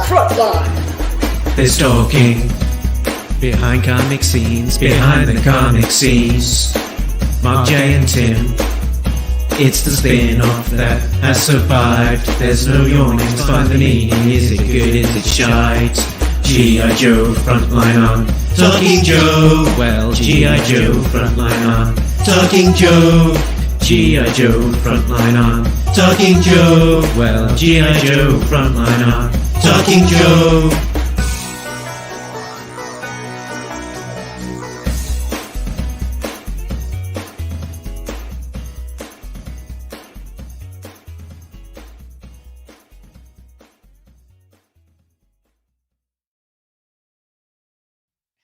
Frontline. There's talking behind comic scenes, behind the comic scenes. Mark, J, and Tim. It's the spin-off that has survived. There's no yawning to find the meaning. Is it good? Is it shite? G.I. Joe, Frontline on. Talking Joe. Well, G.I. Joe, Frontline on. Talking Joe. G.I. Joe, Frontline on. Talking Joe. Well, G.I. Joe, Frontline on. Talking Joe.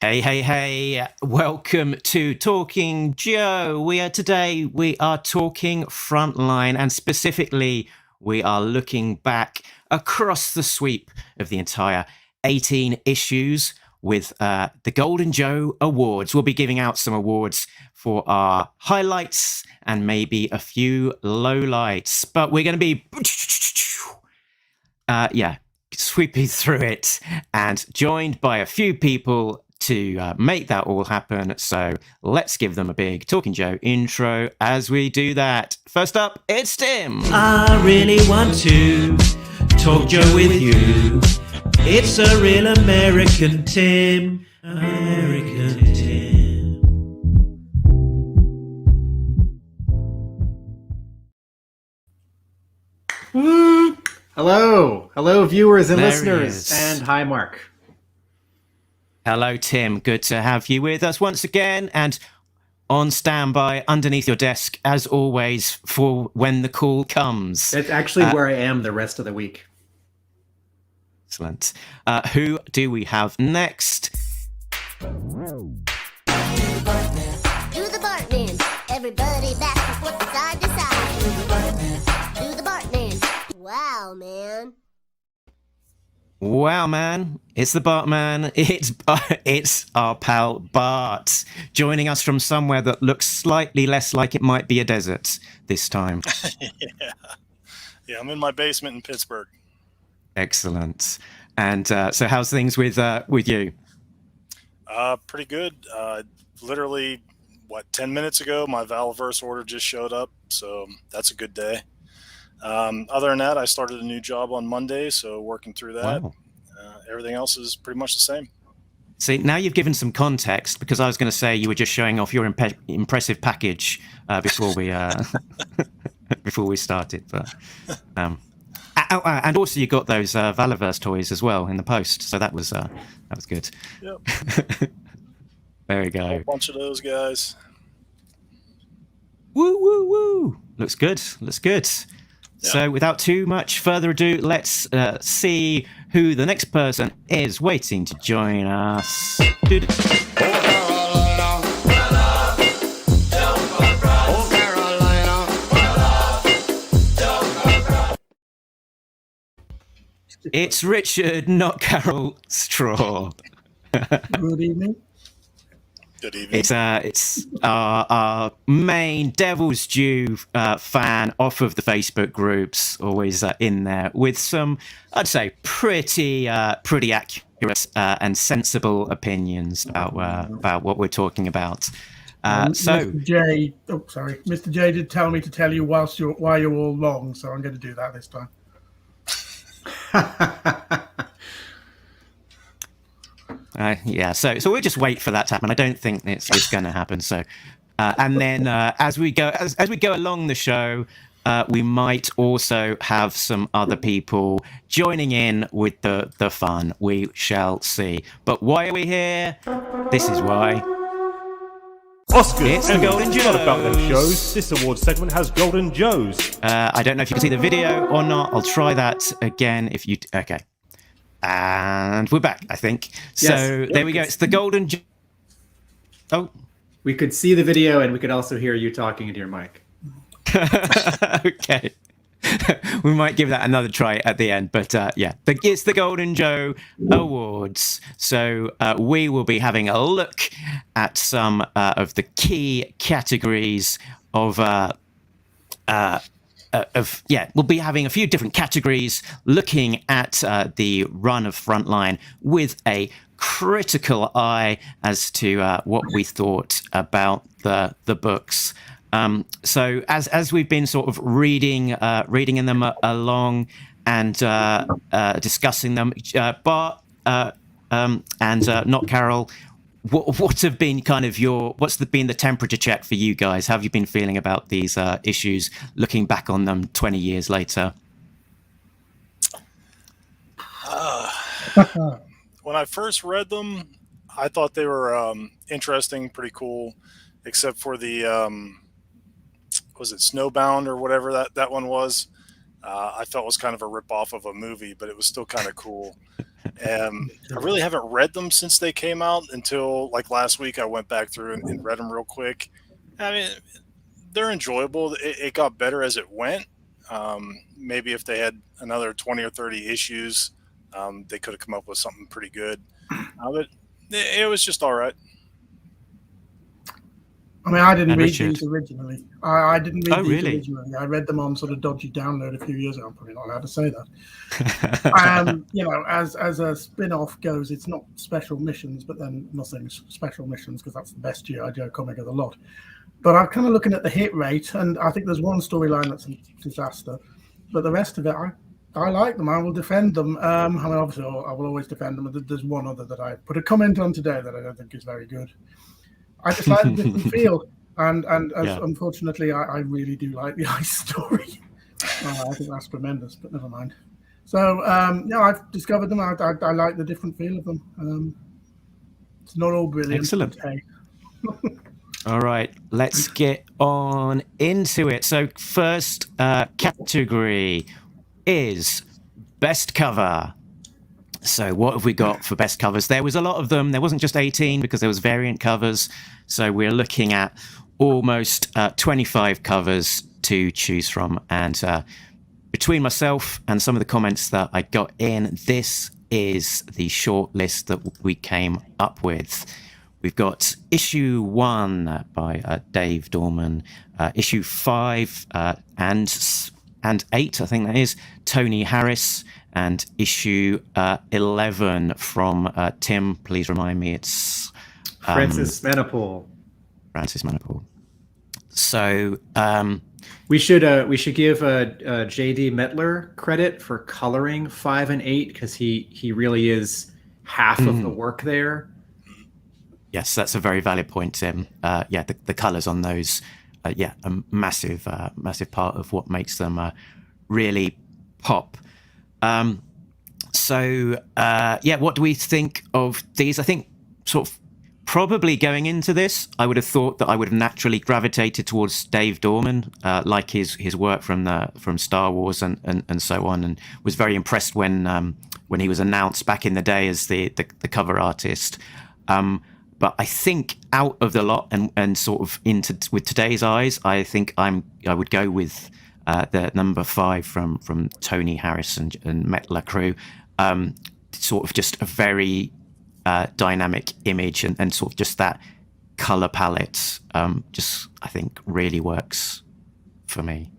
Hey, welcome to Talking Joe. We are talking Frontline, and specifically we are looking back across the sweep of the entire 18 issues with the Golden Joe Awards. We'll be giving out some awards for our highlights and maybe a few lowlights, but we're going to be sweeping through it and joined by a few people to make that all happen. So let's give them a big Talking Joe intro as we do that. First up, it's Tim. I really want to talk Joe with you. It's a real American Tim. American Tim. Hello, viewers and listeners. And hi, Mark. Hello, Tim. Good to have you with us once again, and on standby underneath your desk, as always, for when the call comes. That's actually where I am the rest of the week. Excellent. Who do we have next? Do the Bartman. Everybody back and forth side to side. Do the Bartman. Wow, man. Wow, man. It's the Bartman. It's our pal Bart, joining us from somewhere that looks slightly less like it might be a desert this time. Yeah, I'm in my basement in Pittsburgh. Excellent. And so how's things with you? Pretty good. Literally, 10 minutes ago, my Valverse order just showed up, so that's a good day. Other than that, I started a new job on Monday, so working through that. Wow. Everything else is pretty much the same. See, now you've given some context, because I was going to say you were just showing off your impressive package before we before we started. But and also you got those Valverse toys as well in the post, so that was good. Yep. There we go. A bunch of those guys. Woo, woo, woo. Looks good. Yeah. So without too much further ado, let's see who the next person is waiting to join us. It's Richard, not Carol Straw. Good evening. Good evening. It's our main Devil's Due fan off of the Facebook groups, always in there with some, I'd say, pretty accurate and sensible opinions about what we're talking about. So, Mr. J. Oh, sorry, Mr. J did tell me to tell you why you're all long, so I'm going to do that this time. yeah, so we'll just wait for that to happen. I don't think it's going to happen. So, and then as we go along the show, we might also have some other people joining in with the fun. We shall see. But why are we here? This is why. Oscars. It's the Golden Joes. Not about them Joes. shows. This award segment has Golden Joes. I don't know if you can see the video or not. I'll try that again. Okay. And we're back, I think. So Yes. there we go. It's the Golden Oh. We could see the video and we could also hear you talking into your mic. Okay. We might give that another try at the end. But it's the Golden Joe Awards. So we will be having a look at some of the key categories of we'll be having a few different categories, looking at the run of Frontline with a critical eye as to what we thought about the books. So as we've been sort of reading in them along and discussing them, Bart and not Carol, what have been kind of been the temperature check for you guys? How have you been feeling about these issues, looking back on them 20 years later? When I first read them, I thought they were interesting, pretty cool, except for the was it Snowbound or whatever that one was. I felt was kind of a ripoff of a movie, but it was still kind of cool. I really haven't read them since they came out until like last week. I went back through and read them real quick. I mean, they're enjoyable. It got better as it went. Maybe if they had another 20 or 30 issues, they could have come up with something pretty good. But it was just all right. I mean, I didn't read Richard? these originally. I didn't read these really? originally. I read them on sort of dodgy download a few years ago. I'm probably not allowed to say that. You know, as a spin-off goes, it's not special missions, but then nothing special missions because that's the best G.I. Joe comic of the lot. But I'm kind of looking at the hit rate, and I think there's one storyline that's a disaster, but the rest of it, I like them. I will defend them. I mean, obviously, I will always defend them. There's one other that I put a comment on today that I don't think is very good. I just like the different feel, and unfortunately, I really do like the ice story. I think that's tremendous, but never mind. So, I've discovered them. I like the different feel of them. It's not all brilliant. Excellent. But, hey. All right, let's get on into it. So first category is best cover. So what have we got for best covers? There was a lot of them. There wasn't just 18 because there was variant covers. So we're looking at almost 25 covers to choose from. And between myself and some of the comments that I got in, this is the short list that we came up with. We've got issue 1 by Dave Dorman, issue 5 and 8, I think that is, Tony Harris, and issue 11 from Tim. Please remind me, it's Francis Manapul. Francis Manapul. So we should give J.D. Metler credit for coloring 5 and 8 because he really is half of the work there. Yes, that's a very valid point, Tim. The colours on those, a massive part of what makes them really pop. What do we think of these? I think sort of probably going into this, I would have thought that I would have naturally gravitated towards Dave Dorman, like his work from Star Wars and so on, and was very impressed when he was announced back in the day as the cover artist. But I think out of the lot and sort of with today's eyes, I think I would go with the number 5 from Tony Harris and Metler crew. Sort of just a very dynamic image and sort of just that color palette. Just I think really works for me.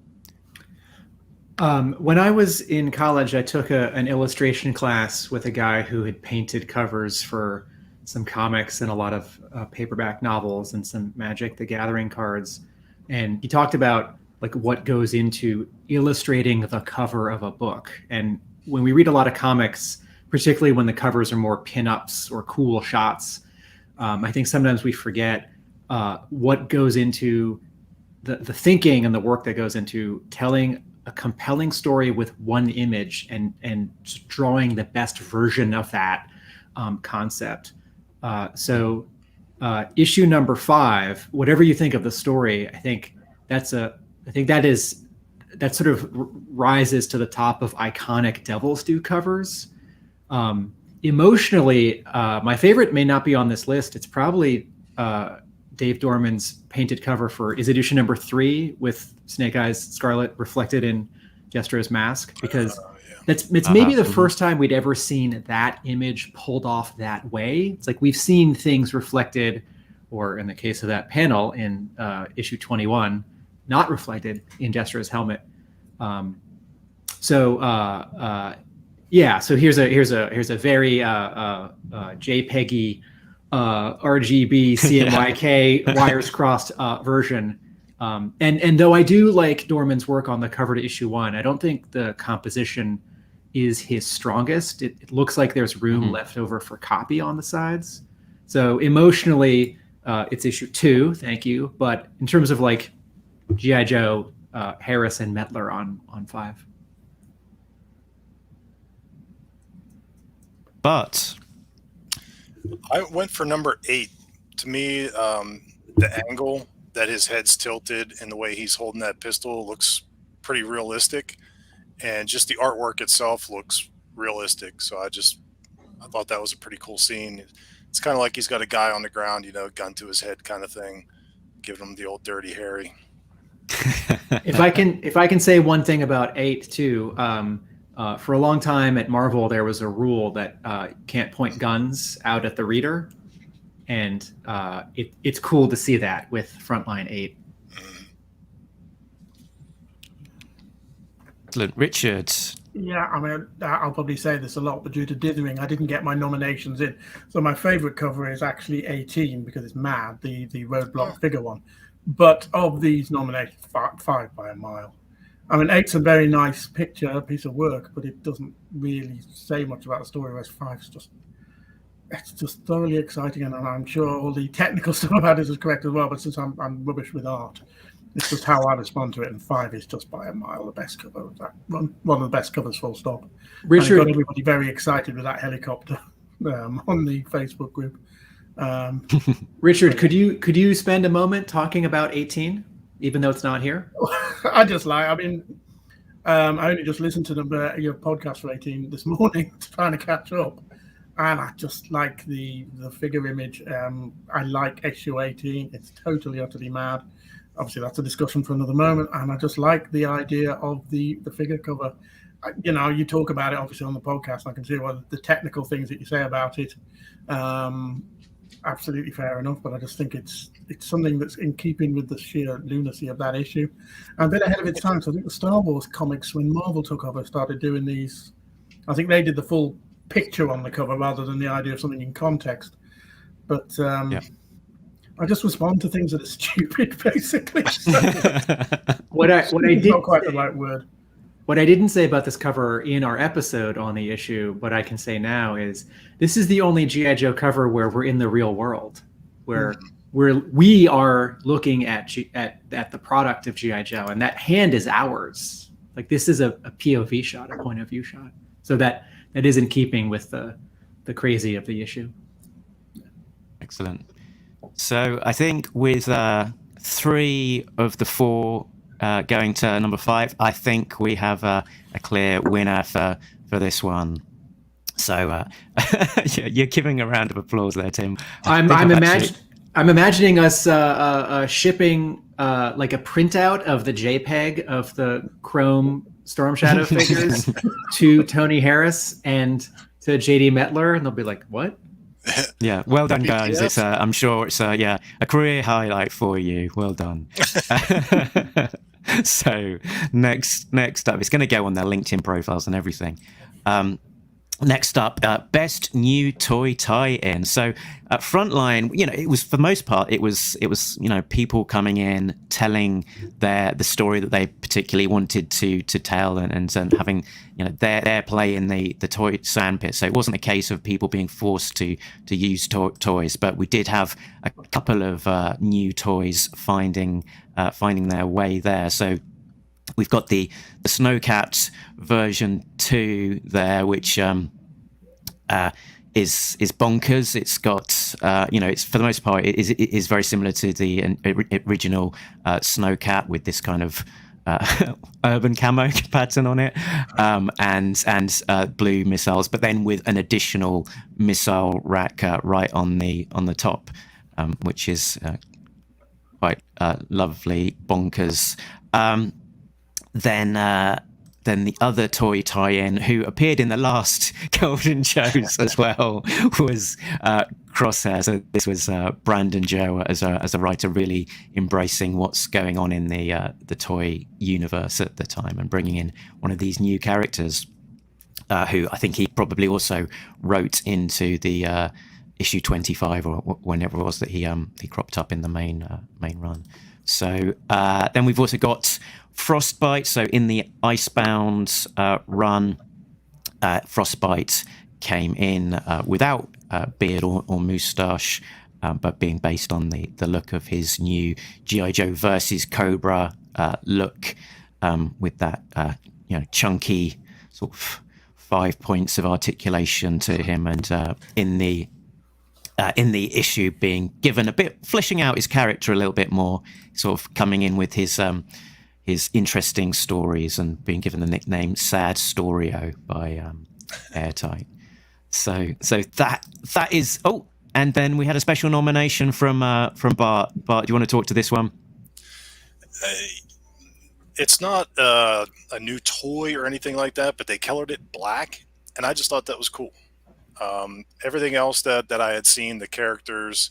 When I was in college, I took an illustration class with a guy who had painted covers for some comics and a lot of paperback novels and some Magic the Gathering cards. And he talked about like what goes into illustrating the cover of a book. And when we read a lot of comics, particularly when the covers are more pinups or cool shots, I think sometimes we forget what goes into the thinking and the work that goes into telling a compelling story with one image and just drawing the best version of that concept. So issue number 5, whatever you think of the story, I think that sort of rises to the top of iconic Devil's Due covers. Emotionally, my favorite may not be on this list. It's probably Dave Dorman's painted cover for is it issue number 3 with Snake Eyes Scarlet reflected in Jestro's mask, because it's maybe the first time we'd ever seen that image pulled off that way. It's like we've seen things reflected, or in the case of that panel in issue 21, not reflected in Jestro's helmet. Yeah, so here's a very JPEGy RGB CMYK wires crossed version. And though I do like Norman's work on the cover to issue 1, I don't think the composition is his strongest. It looks like there's room left over for copy on the sides. So emotionally, it's issue 2, thank you. But in terms of like G.I. Joe, Harris and Metler on 5. But I went for number 8. To me, the angle that his head's tilted and the way he's holding that pistol looks pretty realistic, and just the artwork itself looks realistic. So I thought that was a pretty cool scene. It's kind of like he's got a guy on the ground, gun to his head kind of thing, giving him the old Dirty Harry. If I can say one thing about 8 too. For a long time at Marvel, there was a rule that can't point guns out at the reader, and it's cool to see that with Frontline 8. Excellent. Richard. Yeah, I mean, I'll probably say this a lot, but due to dithering, I didn't get my nominations in. So my favorite cover is actually 18 because it's mad, the roadblock figure one. But of these nominations, 5 by a mile. I mean, 8's a very nice piece of work, but it doesn't really say much about the story. Whereas 5's it's just thoroughly exciting, and I'm sure all the technical stuff about it is correct as well. But since I'm rubbish with art, it's just how I respond to it. And 5 is just by a mile the best cover of that one of the best covers, full stop. Richard, got everybody very excited with that helicopter on the Facebook group. Richard, could you spend a moment talking about 18? Even though it's not here? I only just listened to your podcast for 18 this morning trying to catch up. And I just like the figure image. I like issue 18. It's totally, utterly mad. Obviously, that's a discussion for another moment. And I just like the idea of the figure cover. You talk about it, obviously, on the podcast. I can see the technical things that you say about it. Absolutely fair enough, but I just think it's something that's in keeping with the sheer lunacy of that issue. And a bit ahead of its time. So I think the Star Wars comics, when Marvel took over, started doing these. I think they did the full picture on the cover rather than the idea of something in context. But I just respond to things that are stupid, basically. So, what I did not quite the right word. What I didn't say about this cover in our episode on the issue, but I can say now, is this is the only G.I. Joe cover where we're in the real world, where we are looking at the product of G.I. Joe, and that hand is ours. Like, this is a POV shot, a point of view shot. So that is in keeping with the crazy of the issue. Excellent. So I think with 3 of the 4 going to number 5, I think we have a clear winner for this one. So you're giving a round of applause there, Tim. I'm imagining us shipping like a printout of the JPEG of the Chrome Storm Shadow figures to Tony Harris and to JD Metler, and they'll be like, "What?" Yeah, well done, guys. It's I'm sure it's a career highlight for you. Well done. So next up, it's going to go on their LinkedIn profiles and everything. Next up, best new toy tie-in. So Frontline, it was, for the most part, it was people coming in telling the story that they particularly wanted to tell and having their play in the toy sandpit. So it wasn't a case of people being forced to use toys, but we did have a couple of new toys finding their way there. So we've got the Snowcat version 2 there, which is bonkers. It's got it's, for the most part, it is very similar to the original Snowcat, with this kind of urban camo pattern on it, and blue missiles, but then with an additional missile rack right on the top, which is quite lovely, bonkers. Then the other toy tie-in, who appeared in the last Golden Joes as well, was Crosshair. So this was Brandon Joe as a writer really embracing what's going on in the toy universe at the time and bringing in one of these new characters who I think he probably also wrote into the issue 25 or whenever it was that he cropped up in the main run. So then we've also got Frostbite. So in the Icebound run, Frostbite came in without beard or moustache, but being based on the look of his new G.I. Joe versus Cobra look, with that chunky sort of 5 points of articulation to him, and in the issue being given a bit, fleshing out his character a little bit more, sort of coming in with his interesting stories and being given the nickname Sad Storio by Airtight. So that is. Oh, and then we had a special nomination from Bart. Bart, do you want to talk to this one? It's not a new toy or anything like that, but they colored it black, and I just thought that was cool. Everything else that I had seen, the characters,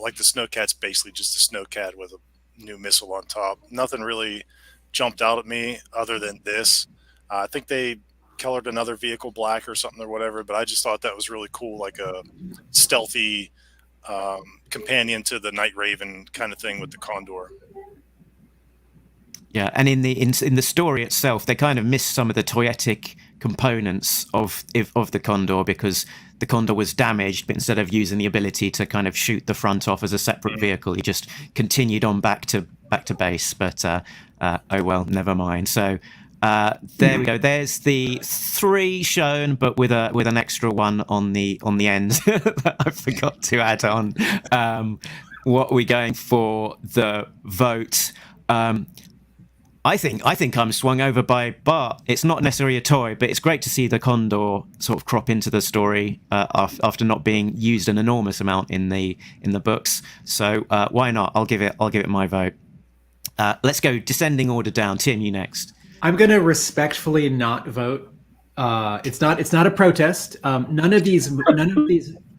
like the Snowcat's basically just a Snowcat with a new missile on top. Nothing really jumped out at me other than this. I think they colored another vehicle black or something or whatever, but I just thought that was really cool, like a stealthy companion to the Night Raven kind of thing with the Condor. Yeah, and in the story itself, they kind of missed some of the toyetic components of the Condor, because the Condor was damaged, but instead of using the ability to kind of shoot the front off as a separate vehicle, he just continued on back to base. But oh well, never mind. So there we go. There's the 3 shown, but with an extra one on the end that I forgot to add on. What are we going for the vote? I think I'm swung over by Bart. It's not necessarily a toy, but it's great to see the Condor sort of crop into the story after not being used an enormous amount in the books. So why not? I'll give it my vote. Let's go descending order down. Tim, you next. I'm going to respectfully not vote. It's not a protest. None of these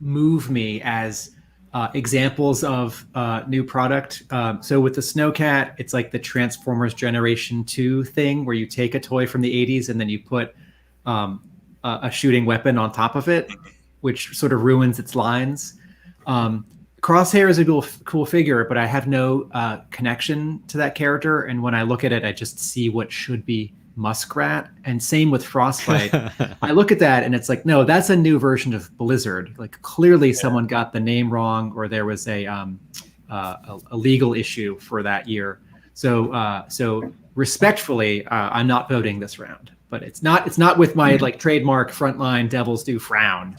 move me as examples of new product. So with the Snowcat, it's like the Transformers Generation 2 thing where you take a toy from the 80s and then you put a shooting weapon on top of it, which sort of ruins its lines. Crosshair is a cool figure, but I have no connection to that character. And when I look at it, I just see what should be Muskrat. And same with Frostbite. I look at that and it's like, no, that's a new version of Blizzard. Like clearly someone got the name wrong, or there was a legal issue for that year. So respectfully, I'm not voting this round. But it's not with my like trademark Frontline Devils Do Frown.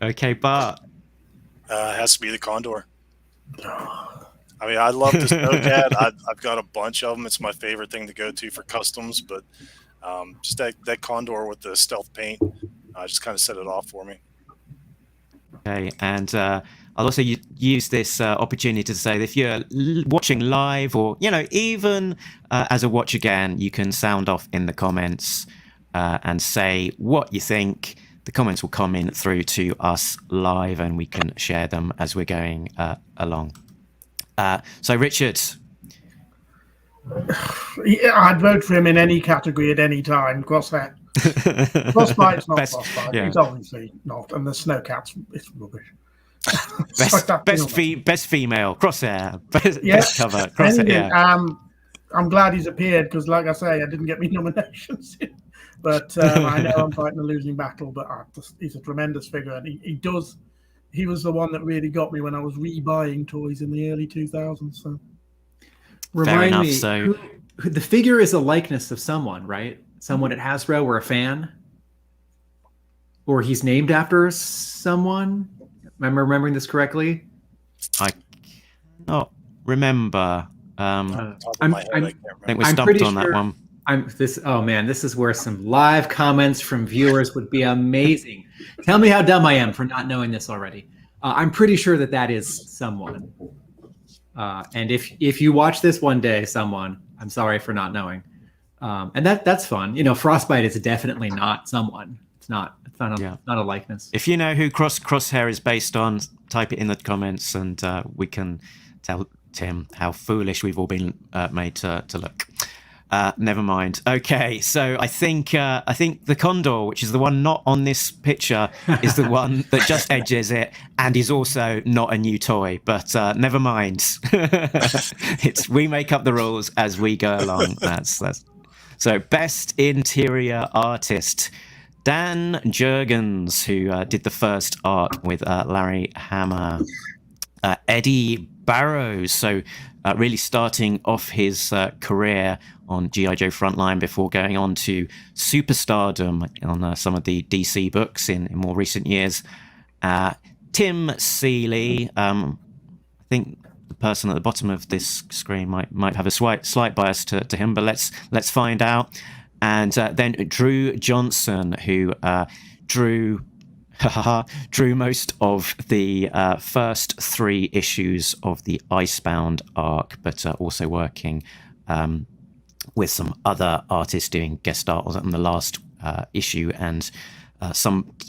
Okay, Bart. It has to be the Condor. I mean, I love this Snowcat. I've got a bunch of them. It's my favorite thing to go to for customs, but just that Condor with the stealth paint just kind of set it off for me. Okay, and I'll also use this opportunity to say that if you're watching live or, even as a watch again, you can sound off in the comments and say what you think. The comments will come in through to us live and we can share them as we're going along. So, Richard. Yeah, I'd vote for him in any category at any time. Crosshair. Frostbite's not Frostbite. Yeah. It's obviously not. And the Snowcat's, it's rubbish. Best female. Crosshair. Best cover. Crosshair. Yeah. I'm glad he's appeared because, like I say, I didn't get me nominations. But I know I'm fighting a losing battle. But he's a tremendous figure, and he was the one that really got me when I was rebuying toys in the early 2000s. So, remind me, who the figure is a likeness of someone, right? Someone at Hasbro or a fan, or he's named after someone. Am I remembering this correctly? I cannot remember. I think we're stumped on that one. This is where some live comments from viewers would be amazing. Tell me how dumb I am for not knowing this already. I'm pretty sure that is someone. And if you watch this one day, someone, I'm sorry for not knowing. And that's fun. Frostbite is definitely not someone. It's not a likeness. If you know who Crosshair is based on, type it in the comments, and we can tell Tim how foolish we've all been made to look. Never mind. Okay, so I think the Condor, which is the one not on this picture, is the one that just edges it, and is also not a new toy. But never mind. We make up the rules as we go along. That's so. Best interior artist, Dan Jurgens, who did the first art with Larry Hama. Eddie Barrows, so really starting off his career on G.I. Joe Frontline before going on to superstardom on some of the DC books in more recent years. Tim Seeley, I think the person at the bottom of this screen might have a slight bias to him, but let's find out. And then Drew Johnson, who drew most of the first 3 issues of the Icebound arc, but also working with some other artists doing guest art on the last issue, and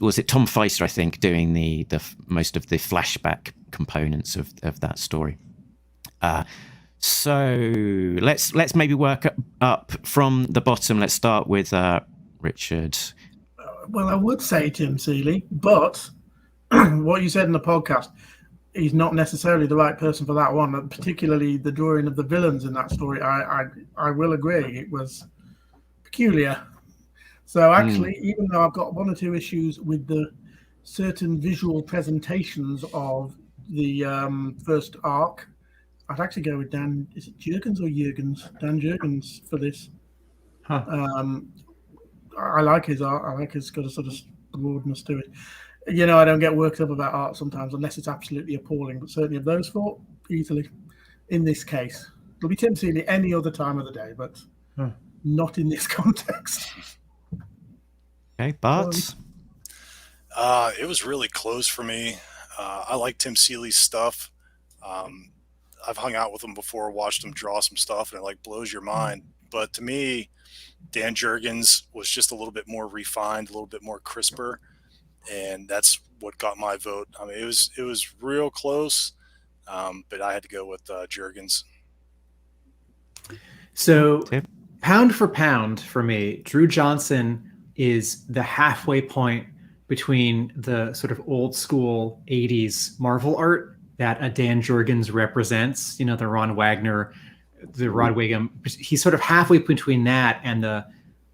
was it Tom Feister, I think, doing the most of the flashback components of that story. So let's maybe work up from the bottom. Let's start with Richard. Well, I would say Tim Seeley, but what you said in the podcast, he's not necessarily the right person for that one, particularly the drawing of the villains in that story. I will agree, it was peculiar. So actually, even though I've got 1 or 2 issues with the certain visual presentations of the first arc, I'd actually go with Dan. Is it Jurgens or Jurgens? Dan Jurgens for this. Huh. I like his art. I like it's got a sort of broadness to it. You know, I don't get worked up about art sometimes unless it's absolutely appalling. But certainly of those 4, easily. In this case, it'll be Tim Seeley any other time of the day, but not in this context. Okay, Bart. It was really close for me. I like Tim Seeley's stuff. I've hung out with him before, watched him draw some stuff, and it blows your mind. But to me, Dan Jurgens was just a little bit more refined, a little bit more crisper, and that's what got my vote. I mean, it was real close, but I had to go with Jurgens. So, pound for pound for me, Drew Johnson is the halfway point between the sort of old school 80s Marvel art that a Dan Jurgens represents, the Ron Wagner, the Rod Wiggum. He's sort of halfway between that and the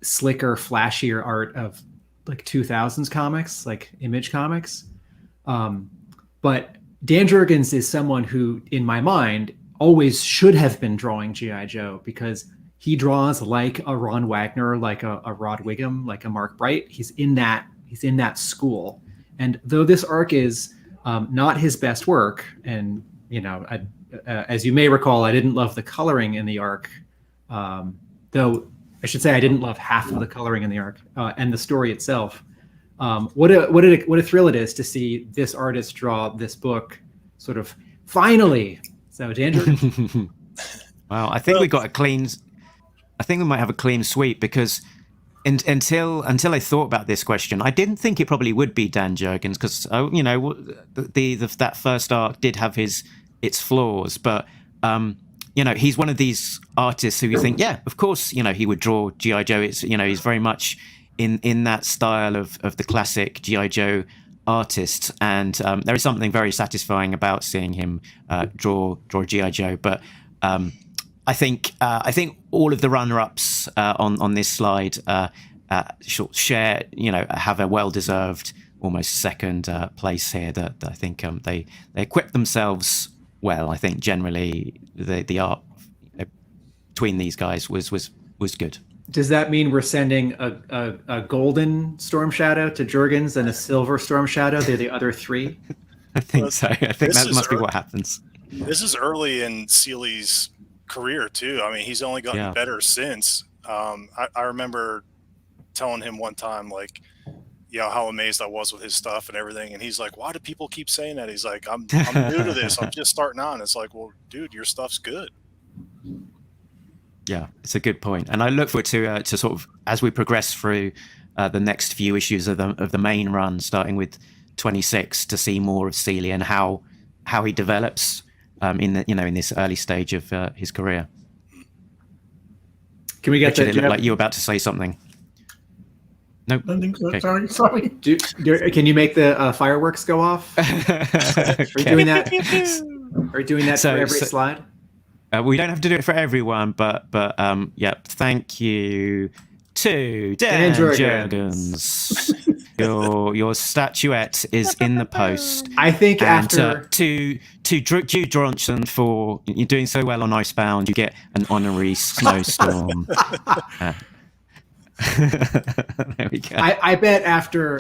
slicker, flashier art of 2000s comics, like Image Comics. But Dan Jurgens is someone who, in my mind, always should have been drawing G.I. Joe, because he draws like a Ron Wagner, like a Rod Wiggum, like a Mark Bright. He's in that school. And though this arc is not his best work, and as you may recall, I didn't love the coloring in the arc, though I should say I didn't love half of the coloring in the arc and the story itself. What a thrill it is to see this artist draw this book, sort of finally. So, Dan. Wow, I think we got a clean. I think we might have a clean sweep, because until I thought about this question, I didn't think it probably would be Dan Jurgens, because that first arc did have its flaws, but he's one of these artists who you think, yeah, of course, he would draw G.I. Joe. It's he's very much in that style of the classic G.I. Joe artist, and there is something very satisfying about seeing him draw G.I. Joe. But I think all of the runner-ups on this slide share, have a well-deserved almost second place here. That I think they equip themselves well. I think generally the art between these guys was good. Does that mean we're sending a golden Storm Shadow to Jurgens and a silver Storm Shadow? They're the other 3? I think so. I think that must be what happens. This is early in Seeley's career too. I mean, he's only gotten better since. I remember telling him one time, how amazed I was with his stuff and everything, and he's like, "Why do people keep saying that?" He's like, "I'm new to this. I'm just starting on." It's like, well, dude, your stuff's good. Yeah, it's a good point, and I look forward to sort of, as we progress through the next few issues of the main run, starting with 26, to see more of Seeley and how he develops in this early stage of his career. Can we get Richard, that? it looked like you were about to say something. No, I don't think so. Okay. Sorry. Can you make the fireworks go off? Are you doing that? Are you doing that for every slide? We don't have to do it for everyone, but yeah. Thank you to Dan Jurgens. Your statuette is in the post. I think and, after to Jude Johnson for you're doing so well on Icebound, you get an honorary snowstorm. There we go. I bet after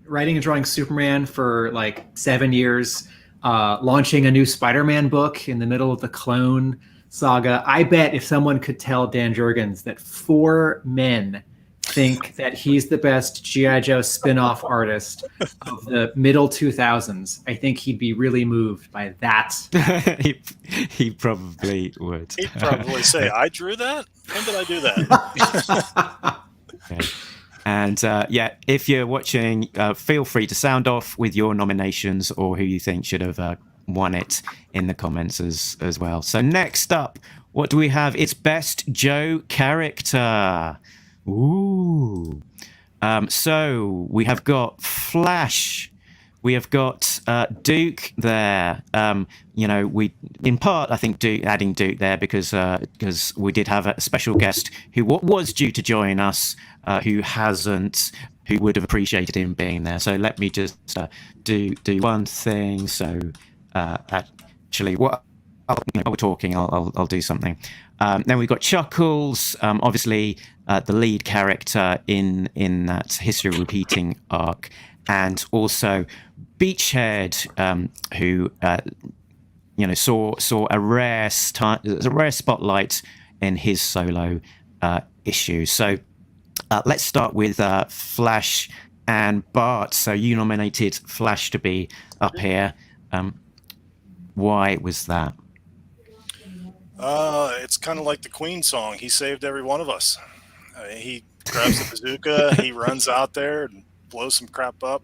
writing and drawing Superman for like 7 years, launching a new Spider-Man book in the middle of the Clone saga, I bet if someone could tell Dan Jurgens that 4 men think that he's the best G.I. Joe spin-off artist of the middle 2000s, I think he'd be really moved by that. he probably would. He'd probably say, I drew that? When did I do that? Okay. And if you're watching, feel free to sound off with your nominations or who you think should have won it in the comments as well. So next up, what do we have? It's Best Joe Character. Ooh. So we have got Flash. We have got Duke there. We in part I think adding Duke there because we did have a special guest who was due to join us, who hasn't, who would have appreciated him being there. So let me just do one thing. So actually, while we're talking, I'll do something. Then we've got Chuckles, obviously the lead character in that history repeating arc, and also Beachhead, who saw a rare spotlight in his solo issue. So let's start with Flash and Bart. So you nominated Flash to be up here. Why was that? It's kind of like the Queen song. He saved every one of us. He grabs the bazooka, he runs out there and blows some crap up.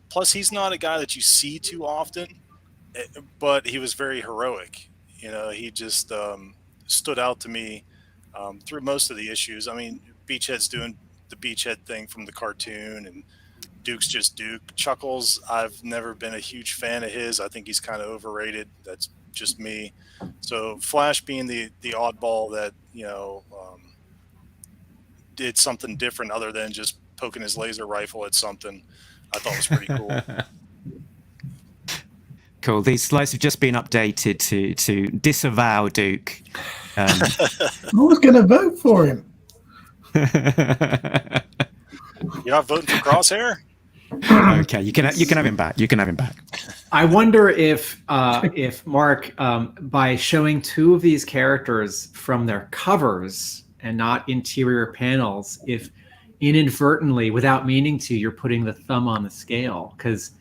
Plus, he's not a guy that you see too often, but he was very heroic. He just stood out to me through most of the issues. I mean, Beachhead's doing the Beachhead thing from the cartoon, and Duke's just Duke. Chuckles, I've never been a huge fan of his. I think he's kind of overrated. That's just me. So Flash being the oddball that did something different other than just poking his laser rifle at something, I thought was pretty cool. Cool. These slides have just been updated to disavow Duke. I was going to vote for him. You're not voting for Crosshair? Okay, you can have him back. You can have him back. I wonder if Mark, by showing 2 of these characters from their covers and not interior panels, if inadvertently, without meaning to, you're putting the thumb on the scale. Because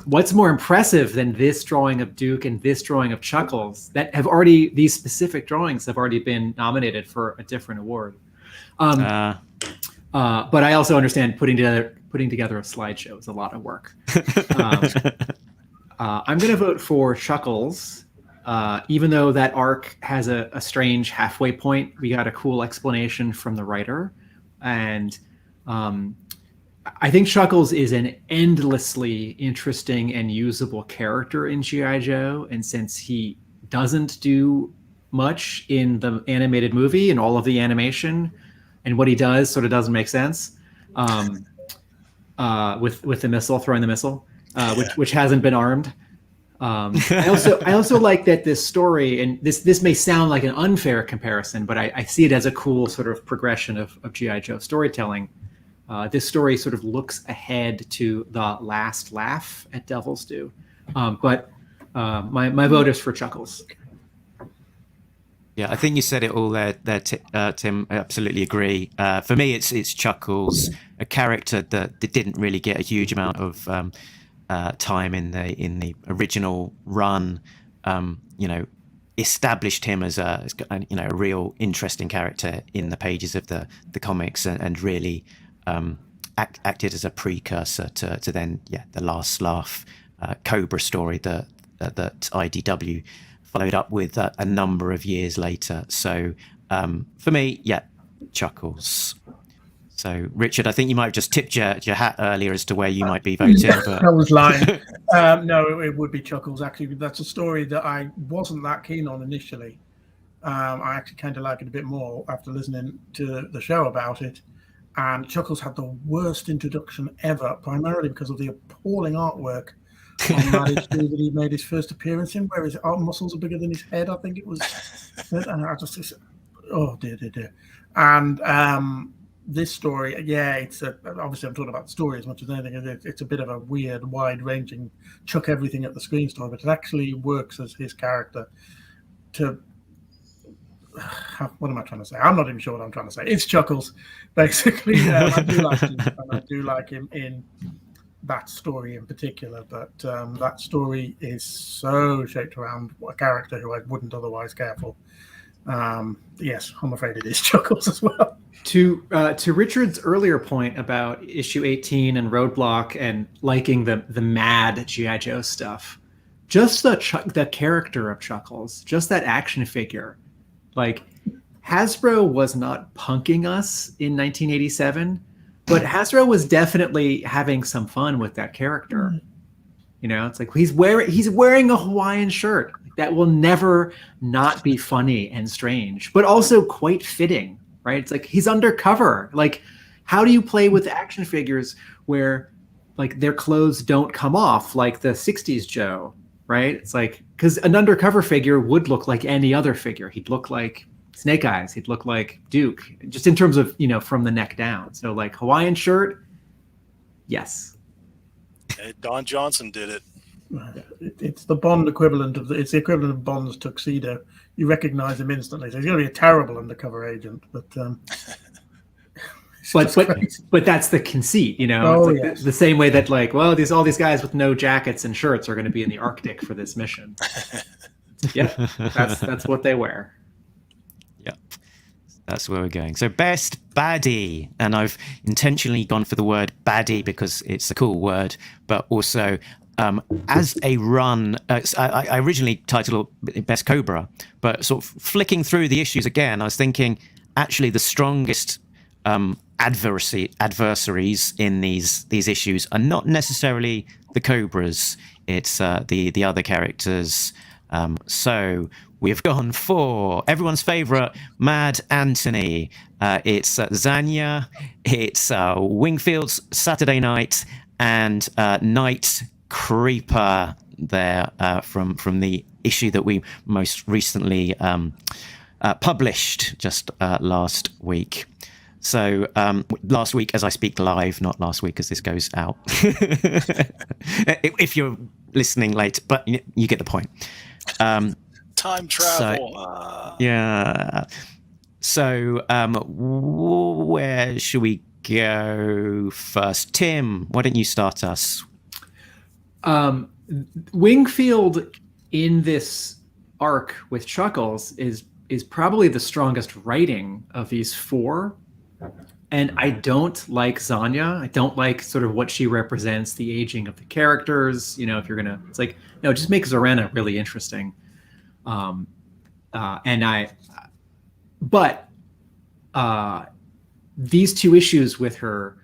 what's more impressive than this drawing of Duke and this drawing of Chuckles that have already, these specific drawings have already been nominated for a different award. But I also understand putting together a slideshow is a lot of work. I'm going to vote for Chuckles, even though that arc has a strange halfway point. We got a cool explanation from the writer, and I think Chuckles is an endlessly interesting and usable character in G.I. Joe, and since he doesn't do much in the animated movie and all of the animation, and what he does sort of doesn't make sense. With the missile, throwing the missile, which hasn't been armed. I also like that this story, and this may sound like an unfair comparison, but I see it as a cool sort of progression of G.I. Joe storytelling. This story sort of looks ahead to the last laugh at Devil's Due. But my vote is for Chuckles. Yeah, I think you said it all there, Tim. I absolutely agree. For me, it's Chuckles, a character that didn't really get a huge amount of time in the original run. established him as a real interesting character in the pages of the comics, and really acted as a precursor to then the Last Laugh Cobra story that IDW followed up with a number of years later. So for me, Chuckles. So, Richard, I think you might have just tipped your hat earlier as to where you might be voting. But... I was lying. No, it would be Chuckles, actually. That's a story that I wasn't that keen on initially. I actually kind of like it a bit more after listening to the show about it. And Chuckles had the worst introduction ever, primarily because of the appalling artwork on that issue that he made his first appearance in, where his arm muscles are bigger than his head, I think it was. And I just, oh, dear. And this story, it's obviously I'm talking about the story as much as anything. It's a bit of a weird, wide-ranging, chuck everything at the screen story, but it actually works as his character to... What am I trying to say? I'm not even sure what I'm trying to say. It's Chuckles, basically. I do like him, and I do like him in that story in particular, but that story is so shaped around a character who I wouldn't otherwise care for. Yes, I'm afraid it is Chuckles as well. To Richard's earlier point about issue 18 and Roadblock and liking the mad G.I. Joe stuff, just the character of Chuckles, just that action figure, like Hasbro was not punking us in 1987, but Hasbro was definitely having some fun with that character. You know, it's like he's wearing a Hawaiian shirt that will never not be funny and strange, but also quite fitting, right? It's like he's undercover. Like, how do you play with action figures where like their clothes don't come off like the 60s Joe, right? It's like, because an undercover figure would look like any other figure. He'd look like Snake Eyes. He'd look like Duke, just in terms of, from the neck down. So like Hawaiian shirt, yes. Hey, Don Johnson did it. It's the Bond equivalent it's the equivalent of Bond's tuxedo. You recognize him instantly. So he's going to be a terrible undercover agent, but but that's the conceit, It's the same way that like, well, all these guys with no jackets and shirts are going to be in the Arctic for this mission. Yeah, that's what they wear. Yep. That's where we're going. So best baddie, and I've intentionally gone for the word baddie because it's a cool word, but also as a run, I originally titled it Best Cobra, but sort of flicking through the issues again, I was thinking actually the strongest adversaries in these issues are not necessarily the Cobras. It's the other characters. So we've gone for everyone's favorite Mad Anthony. It's Zanya, it's Wingfield's Saturday Night, and Night Creeper there from the issue that we most recently published just last week. So last week as I speak live, not last week as this goes out. If you're listening late, but you get the point. Time travel. Yeah. So where should we go first? Tim, why don't you start us? Wingfield in this arc with Chuckles is probably the strongest writing of these four. And I don't like Zanya. I don't like sort of what she represents, the aging of the characters. If you're gonna, it's like, no, just make Zorana really interesting. But these two issues with her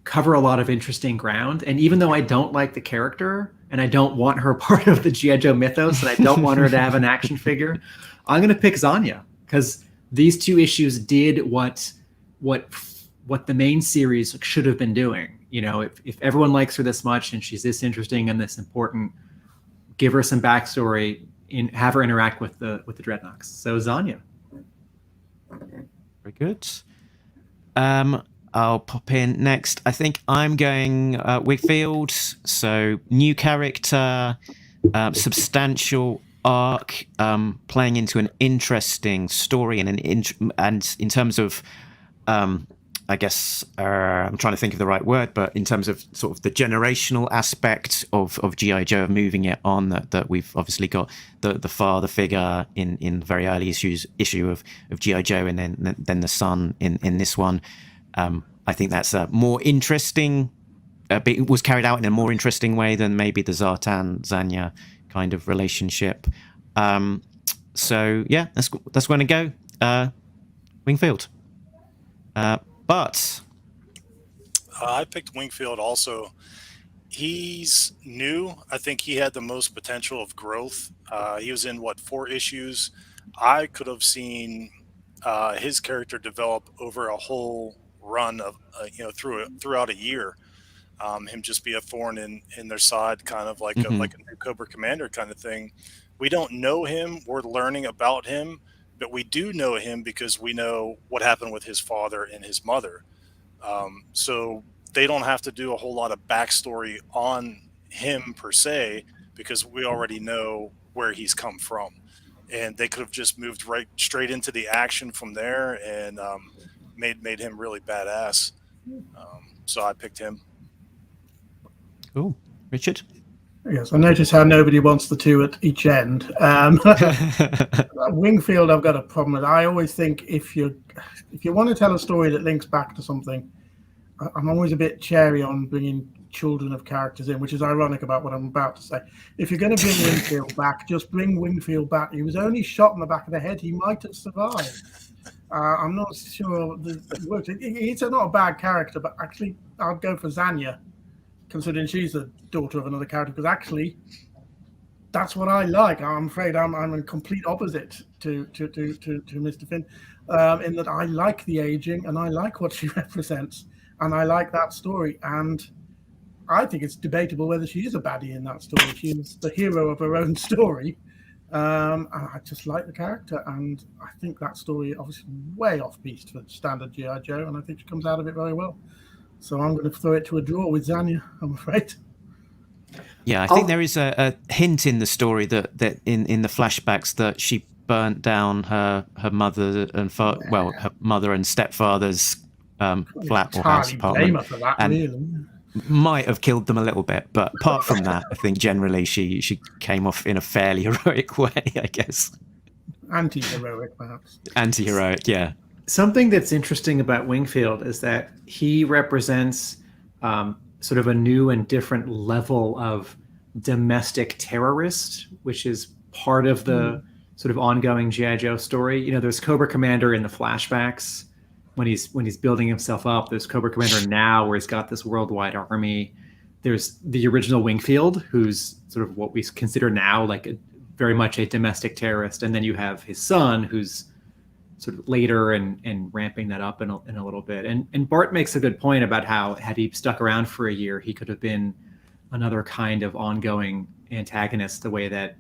cover a lot of interesting ground. And even though I don't like the character and I don't want her part of the G.I. Joe mythos and I don't want her to have an action figure, I'm going to pick Zanya because these two issues did what the main series should have been doing. If everyone likes her this much and she's this interesting and this important, give her some backstory and have her interact with the Dreadnoks. So Zanya. Very good. I'll pop in next. I think I'm going Wigfield. So new character, substantial arc, playing into an interesting story and in terms of I guess I'm trying to think of the right word, but in terms of sort of the generational aspect of G.I. Joe, of moving it on, that we've obviously got the father figure in the very early issue of G.I. Joe, and then the son in this one. I think that's a more interesting. It was carried out in a more interesting way than maybe the Zartan-Zanya kind of relationship. So yeah, that's going to go Wingfield. But I picked Wingfield also. He's new. I think he had the most potential of growth. He was in 4 issues. I could have seen his character develop over a whole run of throughout a year. Him just be a thorn in their side, kind of like a new Cobra Commander kind of thing. We don't know him. We're learning about him, but we do know him because we know what happened with his father and his mother. So they don't have to do a whole lot of backstory on him per se, because we already know where he's come from, and they could have just moved right straight into the action from there and made him really badass. So I picked him. Cool. Richard? Yes, I notice how nobody wants the 2 at each end. Wingfield, I've got a problem with. I always think if you want to tell a story that links back to something, I'm always a bit chary on bringing children of characters in, which is ironic about what I'm about to say. If you're going to bring Wingfield back, just bring Wingfield back. He was only shot in the back of the head. He might have survived. I'm not sure it works. He's not a bad character, but actually I'd go for Zanya, considering she's the daughter of another character, because actually that's what I like. I'm afraid I'm a complete opposite to Mr. Finn, in that I like the aging and I like what she represents, and I like that story. And I think it's debatable whether she is a baddie in that story. She is the hero of her own story. And I just like the character, and I think that story obviously way off beast for standard G.I. Joe, and I think she comes out of it very well. So I'm going to throw it to a draw with Zanya, I'm afraid. Yeah, I think there is a hint in the story that in the flashbacks that she burnt down her mother and her mother and stepfather's flat or house apartment, For that, and really. might have killed them a little bit. But apart from that, I think generally she came off in a fairly heroic way, I guess. Anti-heroic, perhaps. Anti-heroic, yeah. Something that's interesting about Wingfield is that he represents sort of a new and different level of domestic terrorist, which is part of the sort of ongoing G.I. Joe story. You know, there's Cobra Commander in the flashbacks when he's building himself up. There's Cobra Commander now, where he's got this worldwide army. There's the original Wingfield, who's sort of what we consider now like very much a domestic terrorist. And then you have his son, who's sort of later and ramping that up in a little bit. And Bart makes a good point about how, had he stuck around for a year, he could have been another kind of ongoing antagonist, the way that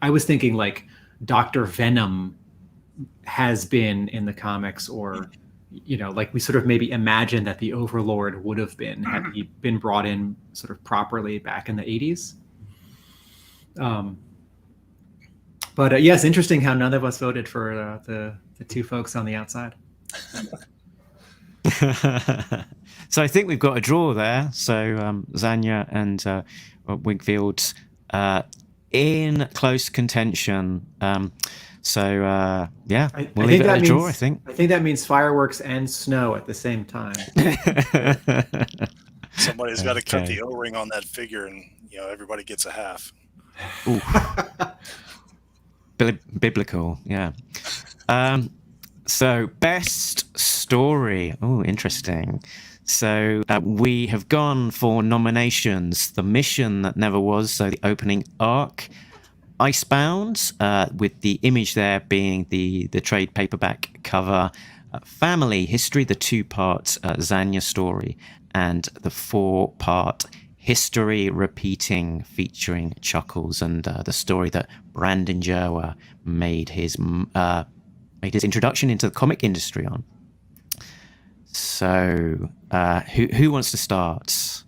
I was thinking like Dr. Venom has been in the comics, or, you know, like we sort of maybe imagine that the Overlord would have been had he been brought in sort of properly back in the 80s. But yes, interesting how none of us voted for the 2 folks on the outside. So I think we've got a draw there. So Zanya and Wingfield in close contention. Yeah, we'll leave it at a draw, I think. I think that means fireworks and snow at the same time. Somebody's got to cut the O-ring on that figure, and everybody gets a half. Ooh. Biblical, yeah. So best story. Oh, interesting. So we have gone for nominations: The Mission That Never Was, so the opening arc; Icebound, with the image there being the trade paperback cover; Family History, the 2-part Zanya story; and the 4-part History Repeating, featuring Chuckles, and the story that Brandon Jerwa made his introduction into the comic industry on. So, who wants to start?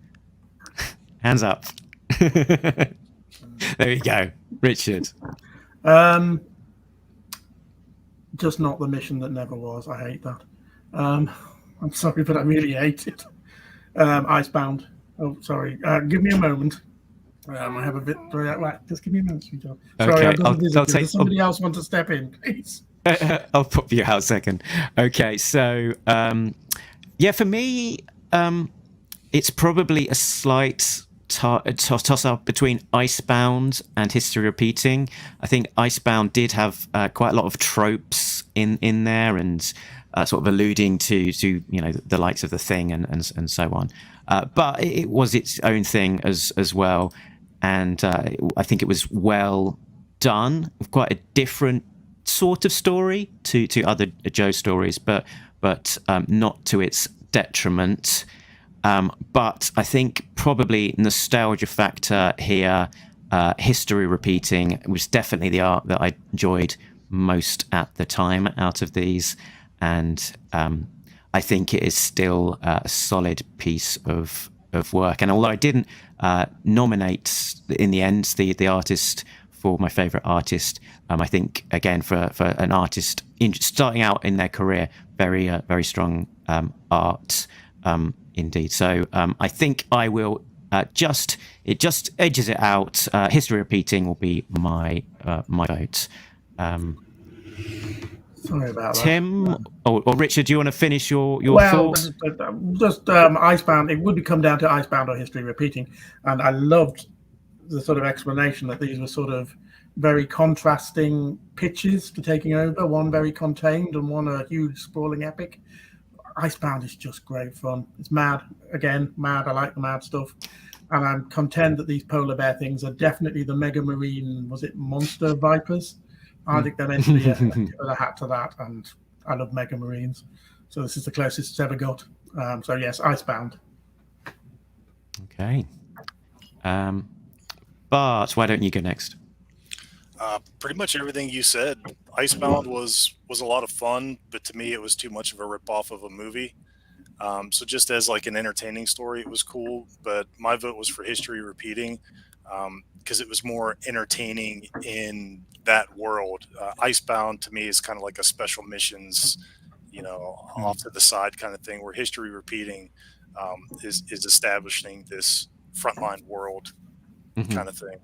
Hands up. There you go, Richard. Just not The Mission That Never Was. I hate that. I'm sorry, but I really hate it. Icebound. Oh, sorry. Give me a moment. I have a bit. Just give me a minute, sweetheart. Sorry, Okay, I've got a I'll visitor. take- Does somebody else want to step in, please? I'll pop you out second. Okay, so yeah, for me, it's probably a slight toss up between Icebound and History Repeating. I think Icebound did have quite a lot of tropes in there, and sort of alluding to the likes of The Thing and so on. But it was its own thing as well, and I think it was well done. Quite a different sort of story to other Joe stories, but not to its detriment. But I think probably nostalgia factor here, History Repeating was definitely the art that I enjoyed most at the time out of these, and I think it is still a solid piece of work. And although I didn't nominate in the end the artist for my favourite artist, I think again for an artist starting out in their career, very strong art indeed. So I think I will just edges it out. History Repeating will be my vote. Sorry about that. Tim or Richard, do you want to finish your thoughts? Just Icebound. It would come down to Icebound or History Repeating, and I loved the sort of explanation that these were sort of very contrasting pitches to taking over. One very contained, and one a huge sprawling epic. Icebound is just great fun. It's mad. Again, mad. I like the mad stuff. And I'm content that these polar bear things are definitely the mega marine, was it monster vipers? I think they're meant to be a hat to that. And I love mega marines. So this is the closest it's ever got. So yes, Icebound. Okay. Bart, why don't you go next? Pretty much everything you said. Icebound was a lot of fun, but to me it was too much of a ripoff of a movie. So just as like an entertaining story, it was cool. But my vote was for History Repeating because it was more entertaining in that world. Icebound to me is kind of like a special missions, off to the side kind of thing, where History Repeating is establishing this Frontline world kind of thing.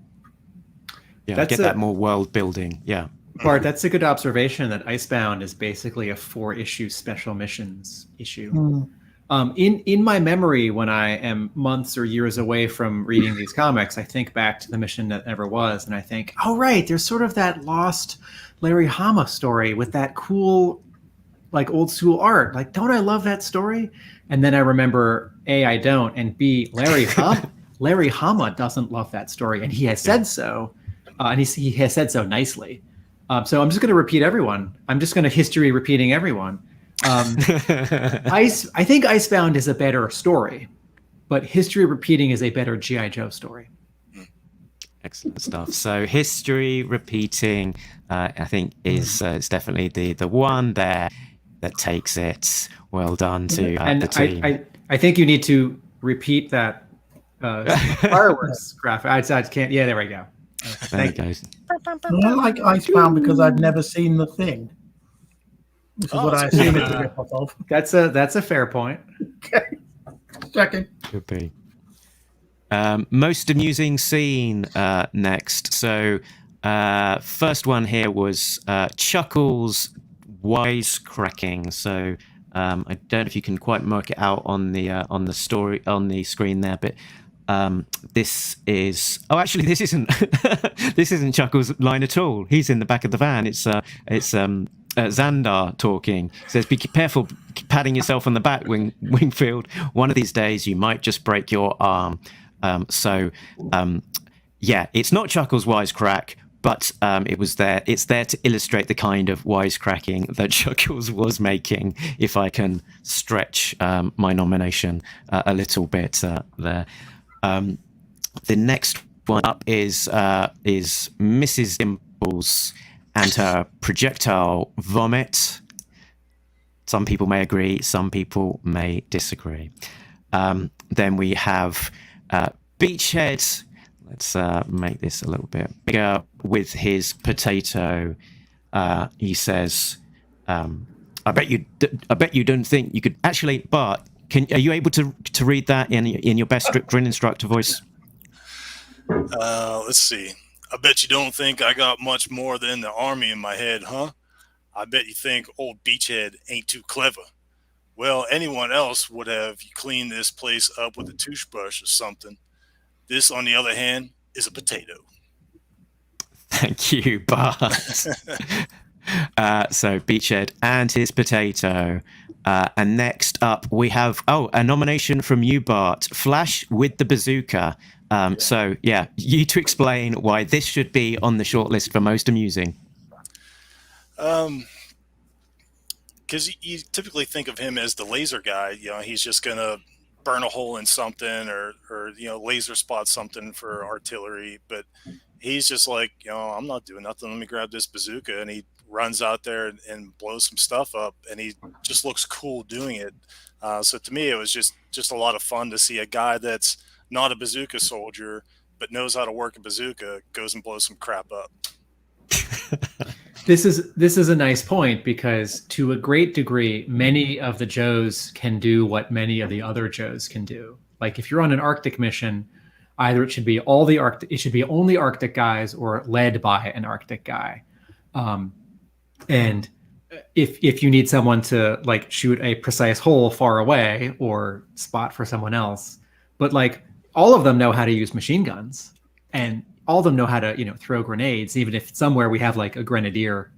Yeah, That's get that more world building. Yeah. Bart, that's a good observation that Icebound is basically a 4-issue special missions issue. In my memory, when I am months or years away from reading these comics, I think back to the mission that never was, and I think, oh, right, there's sort of that lost Larry Hama story with that cool, like, old school art. Like, don't I love that story? And then I remember, A, I don't, and B, Larry Hama doesn't love that story, and he has said so. And he has said so nicely. So I'm just going to repeat everyone. I'm just going to History Repeating everyone. I think Icebound is a better story, but History Repeating is a better G.I. Joe story. Excellent stuff. So History Repeating, I think, is definitely the one there that takes it. Well done to the team. I think you need to repeat that fireworks graphic. I can't. Yeah, there we go. There you go. I like Icebound because I've never seen The Thing. Which is what I assume it's a rip-off of. That's a fair point. Okay. Checking. Could be. Most amusing scene next. So first one here was Chuckles wisecracking. So I don't know if you can quite mark it out on the story on the screen there, but this is this isn't this isn't Chuckles' line at all. He's in the back of the van. It's Xandar talking. He says, "Be careful patting yourself on the back, Wingfield. One of these days you might just break your arm." Yeah, it's not Chuckles' wisecrack, but it's there to illustrate the kind of wisecracking that Chuckles was making. If I can stretch my nomination a little bit there. The next one up is Mrs. Dimples and her projectile vomit. Some people may agree, some people may disagree. Then we have Beachhead. Let's make this a little bit bigger with his potato. He says, I bet you don't think you could actually. Bart, are you able to read that in your best drill instructor voice? Let's see. I bet you don't think I got much more than the army in my head, huh? I bet you think old Beachhead ain't too clever. Well, anyone else would have cleaned this place up with a toothbrush or something. This, on the other hand, is a potato. Thank you, Bart. So Beachhead and his potato. And next up, we have a nomination from you, Bart. Flash with the bazooka. So yeah, you to explain why this should be on the shortlist for most amusing. Because you typically think of him as the laser guy. You know, he's just gonna burn a hole in something or laser spot something for artillery. But he's just like, I'm not doing nothing. Let me grab this bazooka, and he runs out there and blows some stuff up, and he just looks cool doing it. So to me, it was just a lot of fun to see a guy that's not a bazooka soldier but knows how to work a bazooka goes and blows some crap up. This is a nice point, because to a great degree, many of the Joes can do what many of the other Joes can do. Like if you're on an Arctic mission, either it should be only Arctic guys or led by an Arctic guy. And if you need someone to like shoot a precise hole far away or spot for someone else, but like all of them know how to use machine guns, and all of them know how to, throw grenades, even if somewhere we have like a grenadier.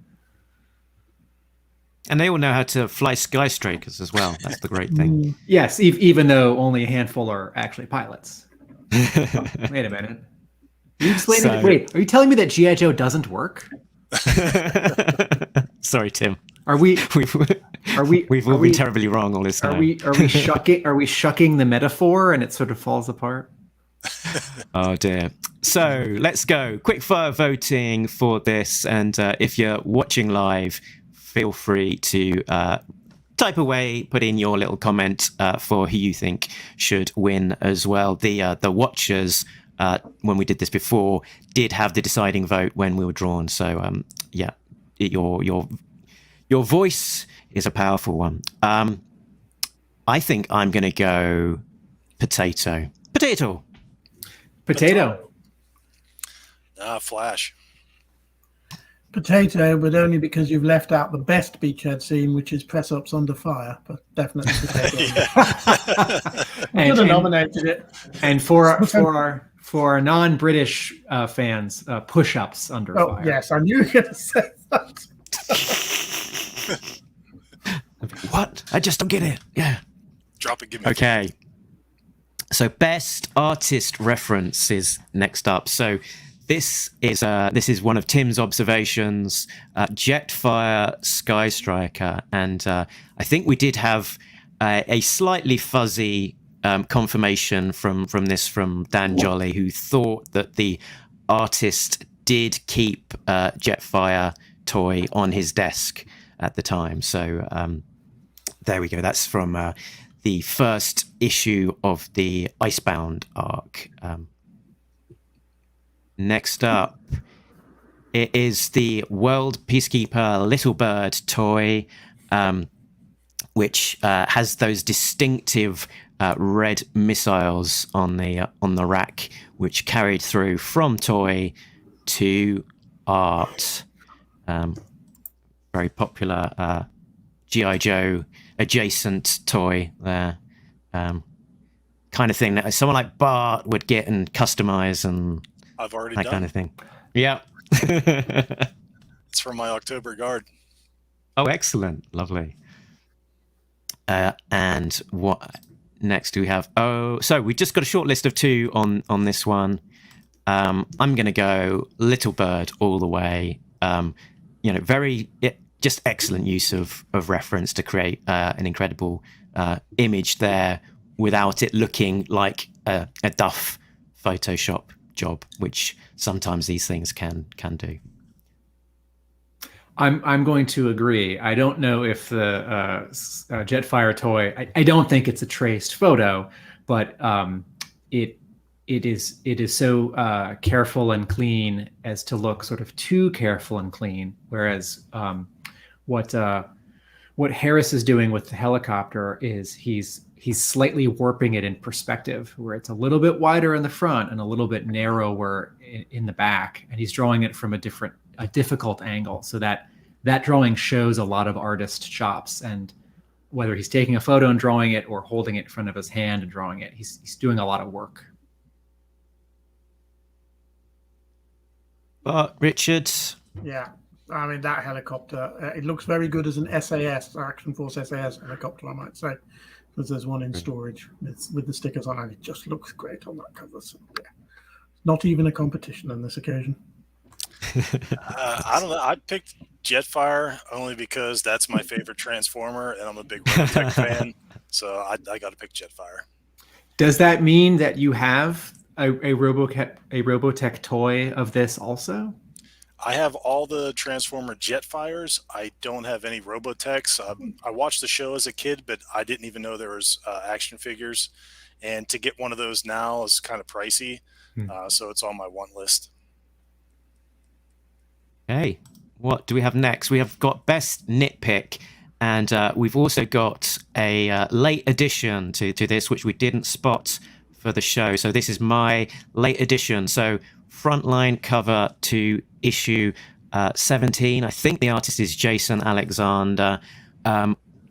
And they all know how to fly skyscrapers as well. That's the great thing. Yes, even though only a handful are actually pilots. Wait a minute. Wait, are you telling me that G.I. Joe doesn't work? Sorry, Tim. We've all been terribly wrong all this time. Are we shucking the metaphor and it sort of falls apart? Oh dear. So let's go. Quickfire voting for this, and if you're watching live, feel free to type away, put in your little comment for who you think should win as well. The watchers, when we did this before, did have the deciding vote when we were drawn. So your voice is a powerful one. I think I'm going to go potato. Flash. Potato, but only because you've left out the best Beachhead scene, which is press ups under fire. But definitely potato. I could have nominated it. And for our non-British fans, push-ups under fire. Oh yes, I knew you were going to say that. What? I just don't get it. Yeah. Drop it. Give me. Okay. So best artist reference is next up. So this is one of Tim's observations. Jetfire Sky Striker, and I think we did have a slightly fuzzy confirmation from Dan Jolly, who thought that the artist did keep Jetfire toy on his desk at the time. So there we go. That's from the first issue of the Icebound arc. Next up, it is the World Peacekeeper Little Bird toy, which has those distinctive red missiles on the rack, which carried through from toy to art. Very popular G.I. Joe adjacent toy there. Kind of thing that someone like Bart would get and customize, and I've already that done kind of thing. Yeah. It's from my October Guard. Oh, excellent. Lovely. And what next do we have? Oh, so we just got a short list of two on this one. I'm going to go Little Bird all the way. Just excellent use of reference to create an incredible image there without it looking like a duff Photoshop job, which sometimes these things can do. I'm going to agree. I don't know if the Jetfire toy. I don't think it's a traced photo, but it is so careful and clean as to look sort of too careful and clean. Whereas what what Harris is doing with the helicopter is he's slightly warping it in perspective, where it's a little bit wider in the front and a little bit narrower in the back, and he's drawing it from a difficult angle, so that drawing shows a lot of artist chops. And whether he's taking a photo and drawing it or holding it in front of his hand and drawing it, he's doing a lot of work. Richard? Yeah, I mean, that helicopter, it looks very good as an SAS, Action Force SAS helicopter, I might say, because there's one in storage with the stickers on, and it just looks great on that cover. So, yeah, not even a competition on this occasion. I don't know. I picked Jetfire only because that's my favorite Transformer, and I'm a big Robotech fan, so I got to pick Jetfire. Does that mean that you have a Robotech toy of this also? I have all the Transformer Jetfires. I don't have any Robotechs. I watched the show as a kid, but I didn't even know there was action figures. And to get one of those now is kind of pricey, so it's on my want list. Okay, what do we have next? We have got Best Nitpick, and we've also got a late addition to this, which we didn't spot for the show. So this is my late addition. So Frontline cover to issue 17. I think the artist is Jason Alexander.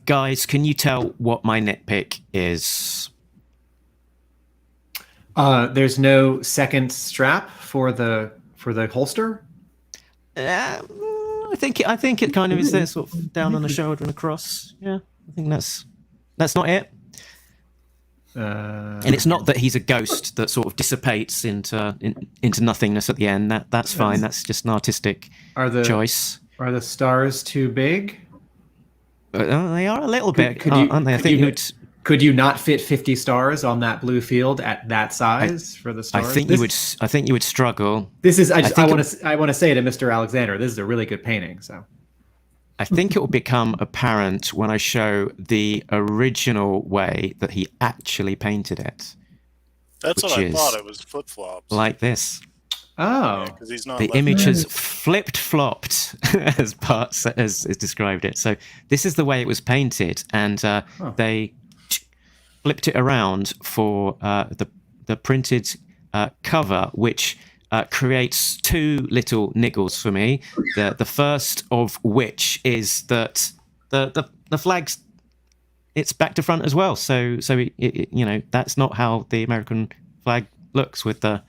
Guys, can you tell what my nitpick is? There's no second strap for the holster. I think it kind of is there, sort of down on the shoulder and across. Yeah, I think that's not it. And it's not that he's a ghost that sort of dissipates into nothingness at the end. That's fine. That's just an artistic choice. Are the stars too big? They are a little bit, aren't they? I think could you not fit 50 stars on that blue field at that size for the stars? I think you would struggle. This is. I want to say to Mr. Alexander, this is a really good painting. So. I think it will become apparent when I show the original way that he actually painted it. That's what I thought. It was flip-flops. Like this. Oh. Yeah, 'cause he's not the image has flipped-flopped, as Bart has described it. So this is the way it was painted, and they flipped it around for the printed cover, which creates two little niggles for me. The first of which is that the flag's it's back to front as well. So that's not how the American flag looks, with the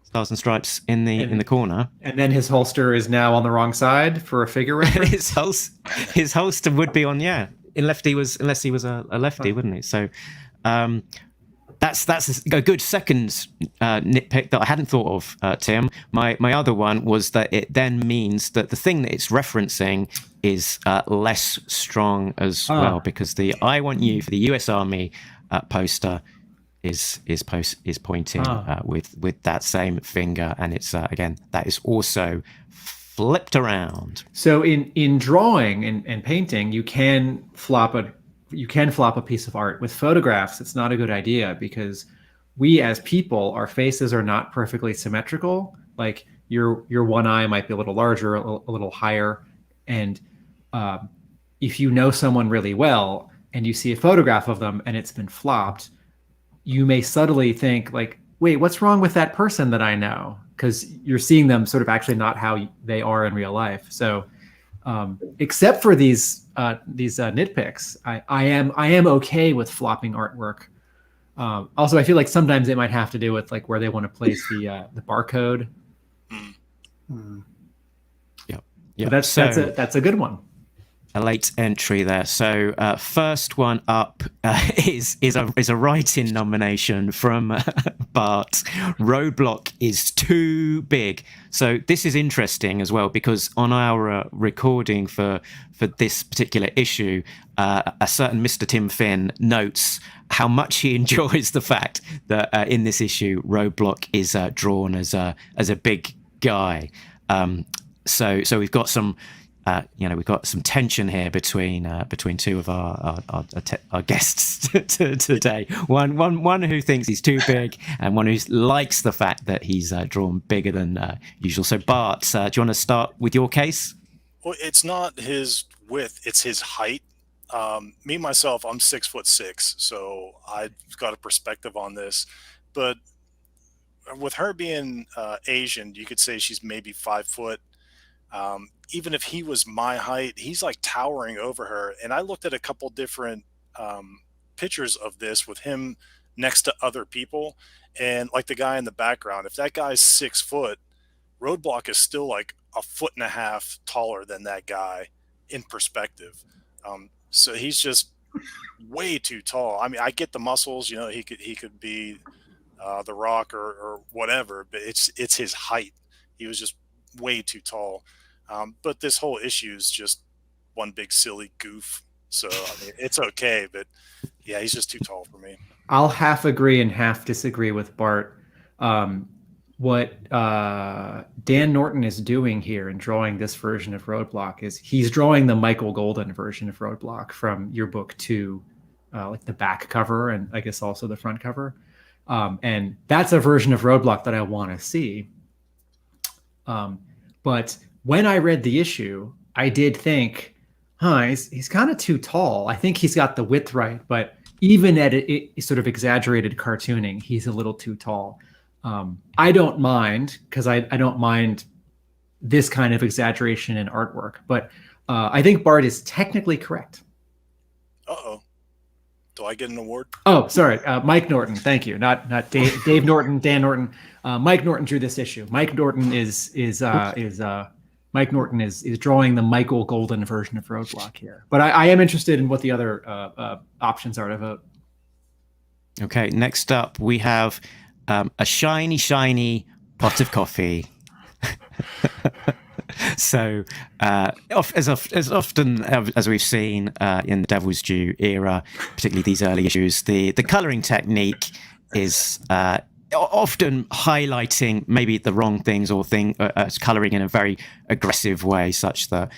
stars and stripes in the corner. And then his holster is now on the wrong side for a figure reference. his holster would be on unless he was a lefty, wouldn't he? So. That's a good second nitpick that I hadn't thought of, Tim. My other one was that it then means that the thing that it's referencing is less strong as well, because the "I want you" for the U.S. Army poster is pointing with that same finger, and it's again that is also flipped around. So in drawing and painting, you can flop a piece of art. With photographs, it's not a good idea, because we as people, our faces are not perfectly symmetrical. Like your one eye might be a little larger, a little higher. And if you know someone really well and you see a photograph of them and it's been flopped, you may subtly think like, wait, what's wrong with that person that I know? Because you're seeing them sort of actually not how they are in real life. So except for these nitpicks, I am okay with flopping artwork. Also, I feel like sometimes it might have to do with like where they want to place the barcode. Yeah. That's a good one. A late entry there. So first one up is a write-in nomination from Bart. Roadblock is too big. So this is interesting as well, because on our recording for this particular issue, a certain Mr. Tim Finn notes how much he enjoys the fact that in this issue Roadblock is drawn as a big guy. So we've got some. We've got some tension here between two of our guests today. One who thinks he's too big, and one who likes the fact that he's drawn bigger than usual. So Bart, do you want to start with your case? Well, it's not his width; it's his height. Me myself, I'm 6'6", so I've got a perspective on this. But with her being Asian, you could say she's maybe 5 foot. Even if he was my height, he's like towering over her. And I looked at a couple different pictures of this with him next to other people, and like the guy in the background, if that guy's 6 foot, Roadblock is still like a foot and a half taller than that guy in perspective. So he's just way too tall. I mean, I get the muscles, you know, he could be The Rock or whatever, but it's his height. He was just way too tall. But this whole issue is just one big silly goof. So I mean, it's okay, but yeah, he's just too tall for me. I'll half agree and half disagree with Bart. What Dan Norton is doing here in drawing this version of Roadblock is he's drawing the Michael Golden version of Roadblock from your book 2, like the back cover and I guess also the front cover. And that's a version of Roadblock that I want to see. But when I read the issue, I did think, he's kind of too tall. I think he's got the width right, but even at it sort of exaggerated cartooning, he's a little too tall. I don't mind, because I don't mind this kind of exaggeration in artwork, but I think Bart is technically correct. Uh-oh. Do I get an award? Oh, sorry. Mike Norton. Thank you. Not Dave Norton, Dan Norton. Mike Norton drew this issue. Mike Norton is drawing the Michael Golden version of Roadblock here. But I am interested in what the other options are to vote. Okay, next up we have a shiny pot of coffee. So, as often as we've seen in the Devil's Due era, particularly these early issues, the colouring technique is often highlighting maybe the wrong things or colouring in a very aggressive way, such that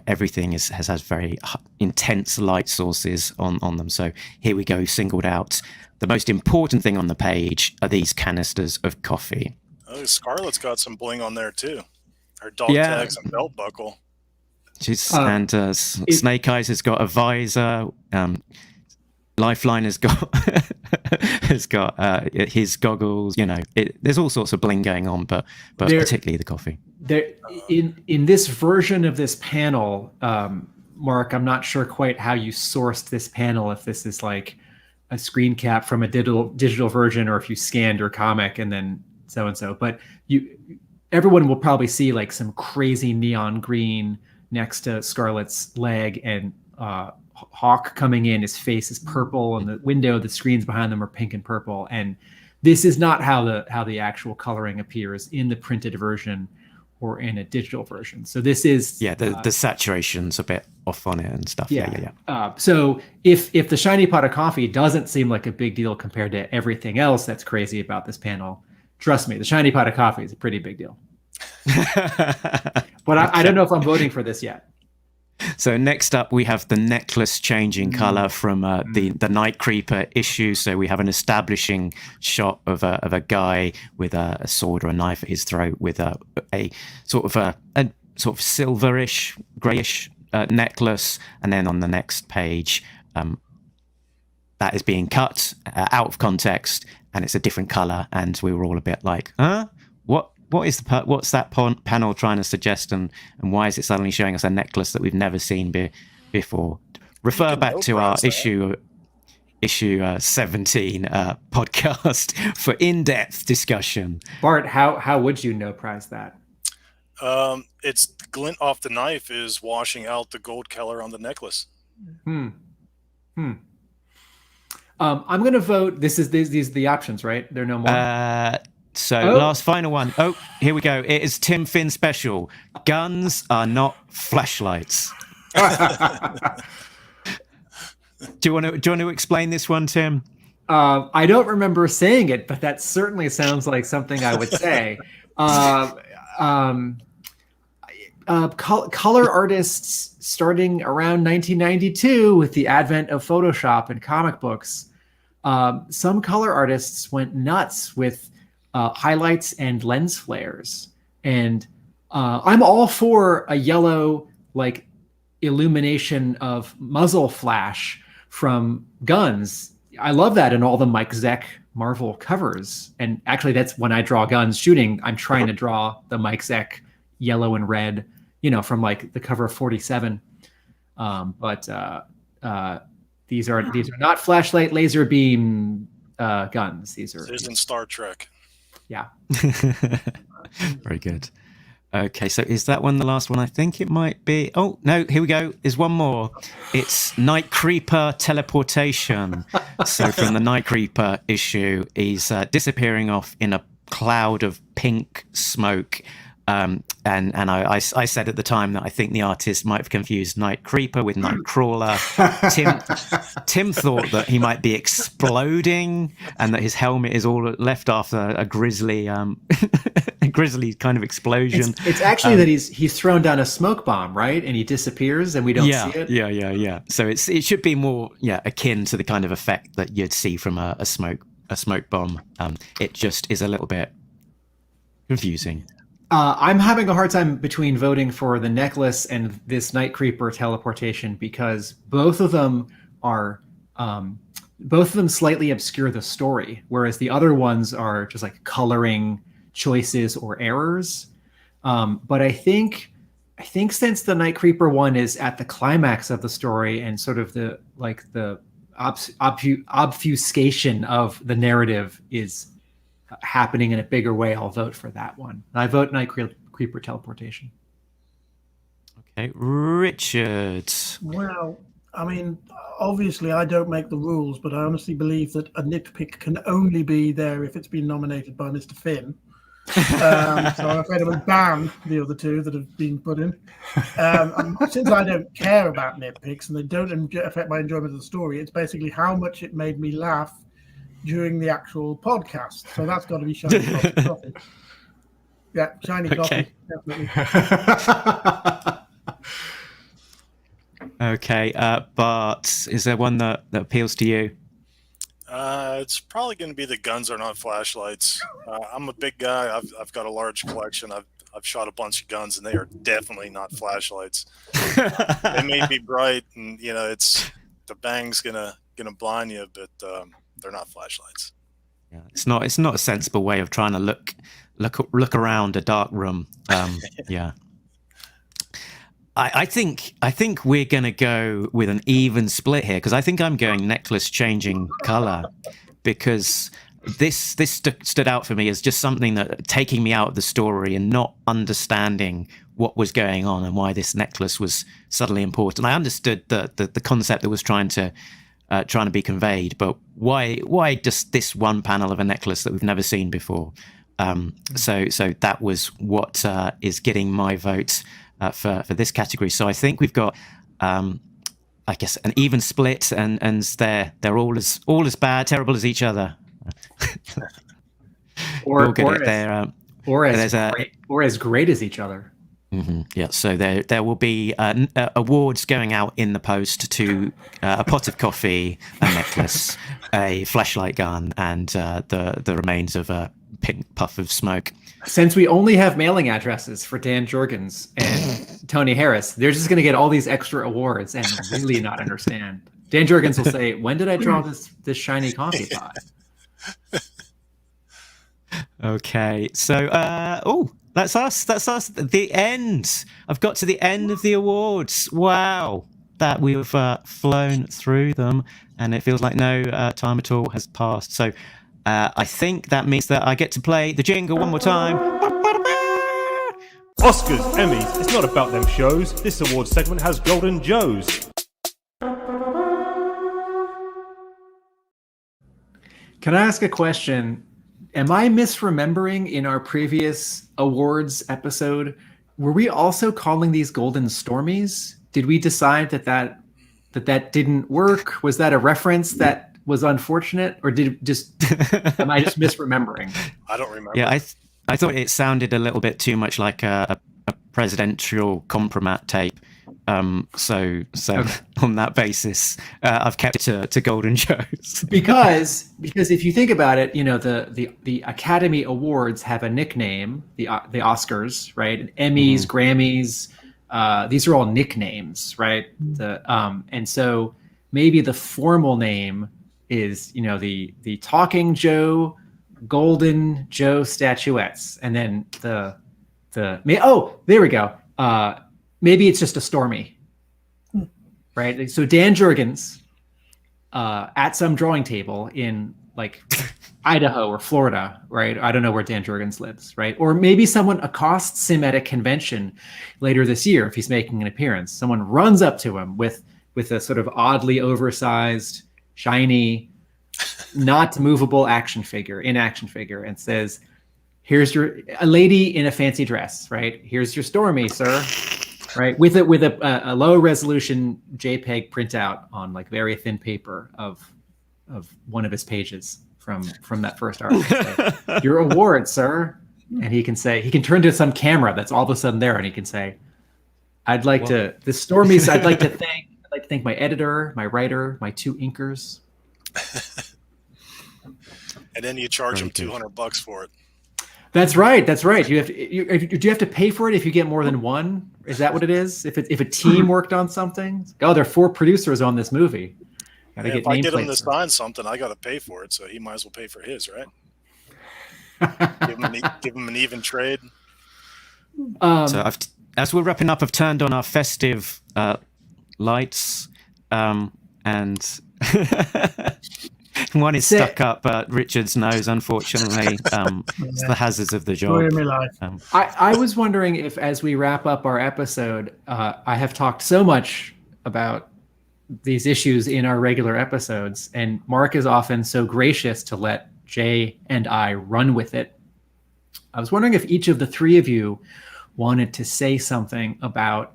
everything has very intense light sources on them. So here we go, singled out. The most important thing on the page are these canisters of coffee. Oh, Scarlet's got some bling on there too. Her dog tags and belt buckle. Snake Eyes has got a visor. Lifeline has got his goggles. There's all sorts of bling going on, but particularly the coffee. In this version of this panel, Mark, I'm not sure quite how you sourced this panel. If this is like a screen cap from a digital version, or if you scanned your comic and then so and so. But everyone will probably see like some crazy neon green next to Scarlet's leg, and Hawk coming in, his face is purple, and the screens behind them are pink and purple. And this is not how the actual coloring appears in the printed version or in a digital version. So this is the saturation's a bit off on it and stuff. So if the shiny pot of coffee doesn't seem like a big deal compared to everything else that's crazy about this panel, trust me, the shiny pot of coffee is a pretty big deal. But I don't know if I'm voting for this yet. So next up, we have the necklace changing color from the Night Creeper issue. So we have an establishing shot of a guy with a sword or a knife at his throat, with a sort of silverish, grayish necklace, and then on the next page, that is being cut out of context, and it's a different color, and we were all a bit like, what's that panel trying to suggest, and why is it suddenly showing us a necklace that we've never seen before? Refer back to our issue 17 podcast for in-depth discussion. Bart, how would you no prize that? It's the glint off the knife is washing out the gold color on the necklace. I'm going to vote. These are the options, right? There are no more. Last final one. Oh, here we go. It is Tim Finn special. Guns are not flashlights. Do you want to explain this one, Tim? I don't remember saying it, but that certainly sounds like something I would say. Color artists starting around 1992 with the advent of Photoshop and comic books, some color artists went nuts with highlights and lens flares. And I'm all for a yellow, like illumination of muzzle flash from guns. I love that in all the Mike Zeck Marvel covers. And actually, that's when I draw guns shooting. I'm trying to draw the Mike Zeck yellow and red, from like the cover of 47. But these are not flashlight laser beam guns. These are. This isn't Star Trek. Yeah. Very good. Okay, so is that one the last one? I think it might be. Oh, no, here we go. There's one more. It's Night Creeper teleportation. So from the Night Creeper issue, he's disappearing off in a cloud of pink smoke. And I said at the time that I think the artist might have confused Night Creeper with Night Crawler. Tim thought that he might be exploding and that his helmet is all left after a grisly grisly kind of explosion. It's actually that he's thrown down a smoke bomb, right? And he disappears and we don't see it. Yeah. So it should be more akin to the kind of effect that you'd see from a smoke bomb. It just is a little bit confusing. I'm having a hard time between voting for the necklace and this Night Creeper teleportation because both of them slightly obscure the story, whereas the other ones are just like coloring choices or errors. But I think since the Night Creeper one is at the climax of the story and sort of the obfuscation of the narrative is happening in a bigger way, I'll vote for that one. I vote Night Creeper teleportation. Okay, Richard. Well, I mean, obviously I don't make the rules, but I honestly believe that a nitpick can only be there if it's been nominated by Mr. Finn. So I'm afraid I would ban the other two that have been put in. Since I don't care about nitpicks and they don't affect my enjoyment of the story, it's basically how much it made me laugh during the actual podcast. So that's got to be Shiny Coffee. Yeah, Shiny Coffee, definitely. Okay, but is there one that appeals to you? It's probably going to be the guns are not flashlights. I'm a big guy. I've got a large collection. I've shot a bunch of guns, and they are definitely not flashlights. They may be bright, and it's the bang's gonna blind you, but they're not flashlights. Yeah, it's not a sensible way of trying to look around a dark room. Yeah. I think we're going to go with an even split here because I think I'm going necklace changing color because this stood out for me as just something that taking me out of the story and not understanding what was going on and why this necklace was suddenly important. I understood the concept that was trying to be conveyed, but why just this one panel of a necklace that we've never seen before? So that was what is getting my vote for this category. So I think we've got, I guess, an even split, and they're all as bad, terrible as each other. or as great as each other. Mm-hmm. Yeah, so there will be awards going out in the post to a pot of coffee, a necklace, a flashlight gun, and the remains of a pink puff of smoke. Since we only have mailing addresses for Dan Jorgens and Tony Harris, they're just going to get all these extra awards and really not understand. Dan Jorgens will say, "When did I draw this shiny coffee pot?" Okay, so that's us. The end. I've got to the end of the awards. Wow, that we've flown through them, and it feels like no time at all has passed. So I think that means that I get to play the jingle one more time. Oscars, Emmys, it's not about them shows. This award segment has Golden Joes. Can I ask a question? Am I misremembering in our previous awards episode? Were we also calling these Golden Stormies? Did we decide that didn't work? Was that a reference that was unfortunate, or am I just misremembering? I don't remember. Yeah, I thought it sounded a little bit too much like a presidential compromat tape. So okay. On that basis, I've kept it to Golden Joes. because if you think about it, the Academy Awards have a nickname, the Oscars, right? Emmys, Grammys, these are all nicknames, right? And so maybe the formal name is, the Talking Joe, Golden Joe statuettes, and then there we go. Maybe it's just a Stormy, right? So Dan Jurgens at some drawing table in like Idaho or Florida, right? I don't know where Dan Jurgens lives, right? Or maybe someone accosts him at a convention later this year if he's making an appearance. Someone runs up to him with a sort of oddly oversized, shiny, not movable action figure and says, "Here's a lady in a fancy dress, right? Here's your Stormy, sir." Right, with a low resolution JPEG printout on like very thin paper of one of his pages from that first arc. Say, "Your award, sir." And he can turn to some camera that's all of a sudden there, and he can say, "I'd like to thank my editor, my writer, my 2 inkers." And then you charge him $200 for it. That's right. Do you have to pay for it if you get more than one? Is that what it is? If a team worked on something? Oh, there are 4 producers on this movie. If I get him to sign something, I got to pay for it. So he might as well pay for his, right? give him an even trade. So as we're wrapping up, I've turned on our festive lights, and one is stuck up Richard's nose, unfortunately. It's the hazards of the job. I was wondering if, as we wrap up our episode, I have talked so much about these issues in our regular episodes, and Mark is often so gracious to let Jay and I run with it. I was wondering if each of the 3 of you wanted to say something about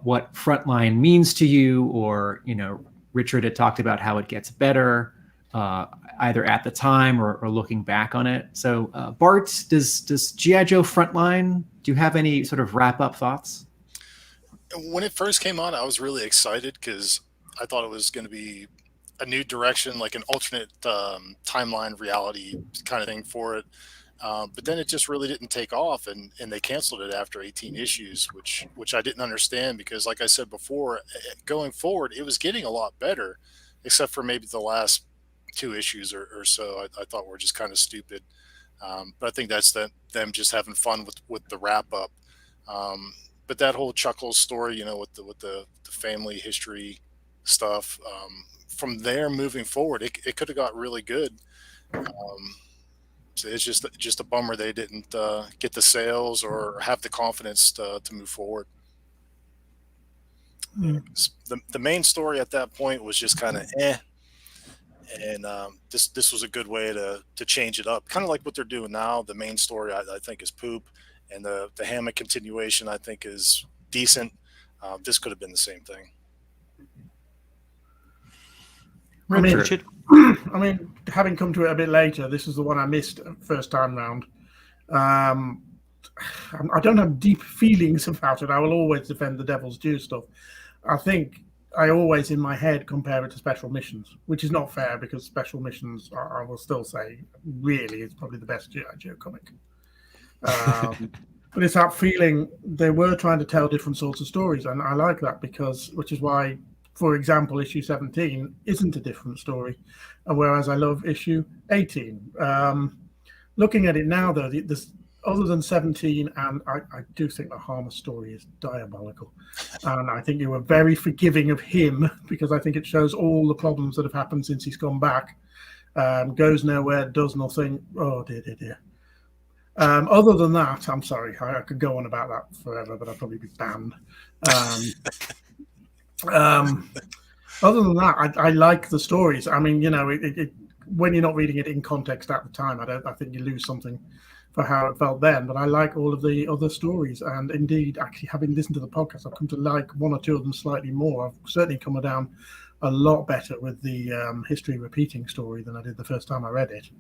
what Frontline means to you, or, Richard had talked about how it gets better, either at the time or looking back on it. So, Bart, does G.I. Joe Frontline, do you have any sort of wrap-up thoughts? When it first came on, I was really excited because I thought it was going to be a new direction, like an alternate timeline reality kind of thing for it. But then it just really didn't take off, and they canceled it after 18 issues, which I didn't understand because, like I said before, going forward, it was getting a lot better, except for maybe the last 2 issues or so I thought were just kind of stupid. But I think that's them just having fun with the wrap up. But that whole Chuckles story, with the family history stuff, from there moving forward, it could have got really good. So it's just a bummer they didn't get the sales or have the confidence to move forward. The main story at that point was just kind of and this was a good way to change it up, kind of like what they're doing now. The main story I think is poop, and the Hammett continuation I think is decent. This could have been the same thing. Richard. I mean, having come to it a bit later, this is the one I missed first time round. I don't have deep feelings about it. I will always defend the Devil's Due stuff. I think I always, in my head, compare it to Special Missions, which is not fair because Special Missions, I will still say, really is probably the best G.I. Joe comic. But it's that feeling they were trying to tell different sorts of stories, and I like that which is why, for example, issue 17 isn't a different story, whereas I love issue 18. Looking at it now, though, other than 17, and I do think the Harmer story is diabolical, and I think you were very forgiving of him because I think it shows all the problems that have happened since he's gone back. Goes nowhere, does nothing. Oh dear. Other than that, I'm sorry, I could go on about that forever, but I'd probably be banned. Other than that, I like the stories. I mean, when you're not reading it in context at the time, I think you lose something for how it felt then. But I like all of the other stories, and indeed, actually, having listened to the podcast, I've come to like 1 or 2 of them slightly more. I've certainly come down a lot better with the history repeating story than I did the first time I read it,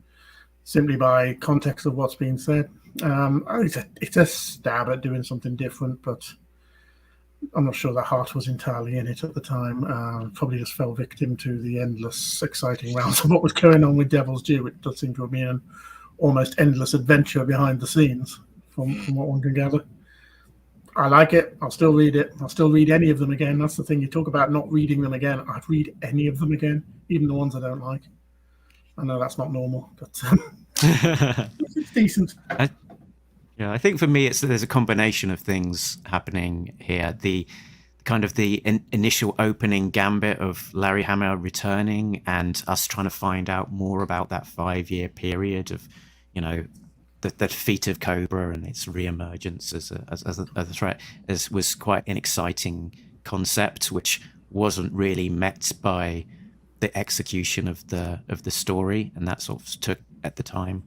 simply by context of what's being said. It's a stab at doing something different, but I'm not sure the heart was entirely in it at the time. Probably just fell victim to the endless, exciting rounds of what was going on with Devil's Due. It does seem to have been an almost endless adventure behind the scenes, from what one can gather. I like it. I'll still read it. I'll still read any of them again. That's the thing. You talk about not reading them again. I'd read any of them again, even the ones I don't like. I know that's not normal, but it's decent. I think for me, there's a combination of things happening here. The kind of the initial opening gambit of Larry Hama returning and us trying to find out more about that 5-year period of, the defeat of Cobra and its reemergence as a threat was quite an exciting concept, which wasn't really met by the execution of the story, and that sort of took at the time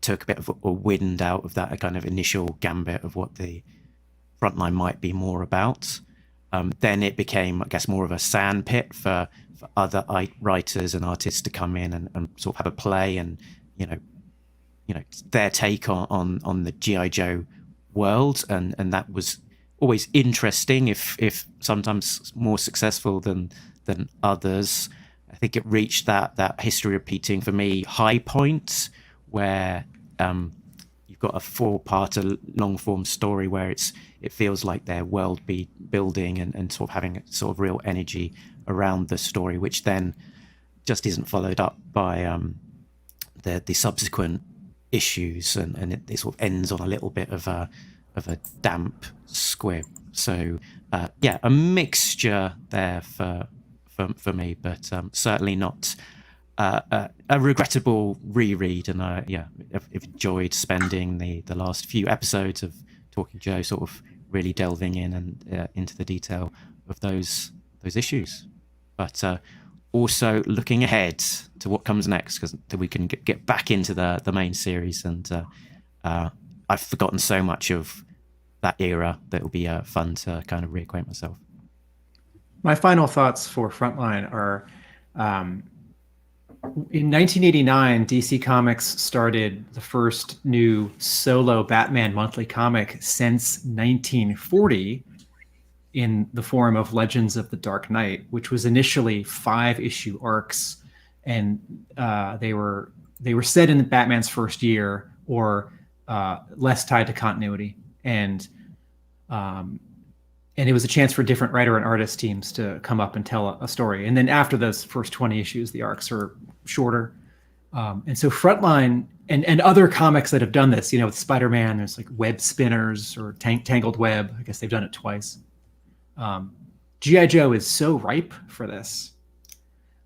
took a bit of a wind out of that kind of initial gambit of what the Frontline might be more about. Then it became, I guess, more of a sandpit for other writers and artists to come in and sort of have a play and their take on the G.I. Joe world, and that was always interesting, if sometimes more successful than others. I think it reached that history repeating, for me, high point where you've got a 4-part long form story where it feels like their world building and sort of having a sort of real energy around the story, which then just isn't followed up by the subsequent issues, and it sort of ends on a little bit of a damp squib. So a mixture there for me, but certainly not a regrettable reread. And I've enjoyed spending the last few episodes of Talking Joe sort of really delving in and into the detail of those issues, but also looking ahead to what comes next, because we can get back into the main series. And I've forgotten so much of that era that it will be fun to kind of reacquaint myself. My final thoughts for Frontline are, in 1989, DC Comics started the first new solo Batman monthly comic since 1940 in the form of Legends of the Dark Knight, which was initially 5-issue arcs, and they were set in Batman's first year, or less tied to continuity, and it was a chance for different writer and artist teams to come up and tell a story. And then after those first 20 issues, the arcs are shorter. And so Frontline and other comics that have done this, with Spider-Man, there's like Web Spinners or Tangled Web. I guess they've done it twice. G.I. Joe is so ripe for this.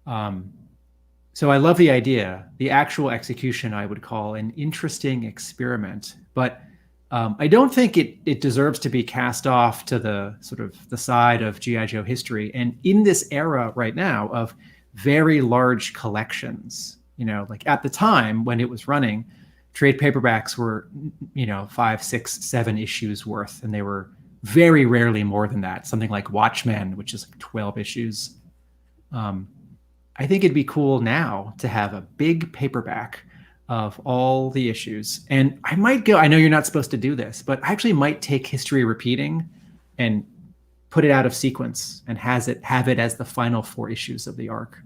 So I love the idea. The actual execution I would call an interesting experiment, but I don't think it deserves to be cast off to the sort of the side of G.I. Joe history. And in this era right now of very large collections, like at the time when it was running, trade paperbacks were, 5, 6, 7 issues worth, and they were very rarely more than that. Something like Watchmen, which is like 12 issues. I think it'd be cool now to have a big paperback of all the issues. And I might go, I know you're not supposed to do this, but I actually might take History Repeating and put it out of sequence and have it as the final 4 issues of the arc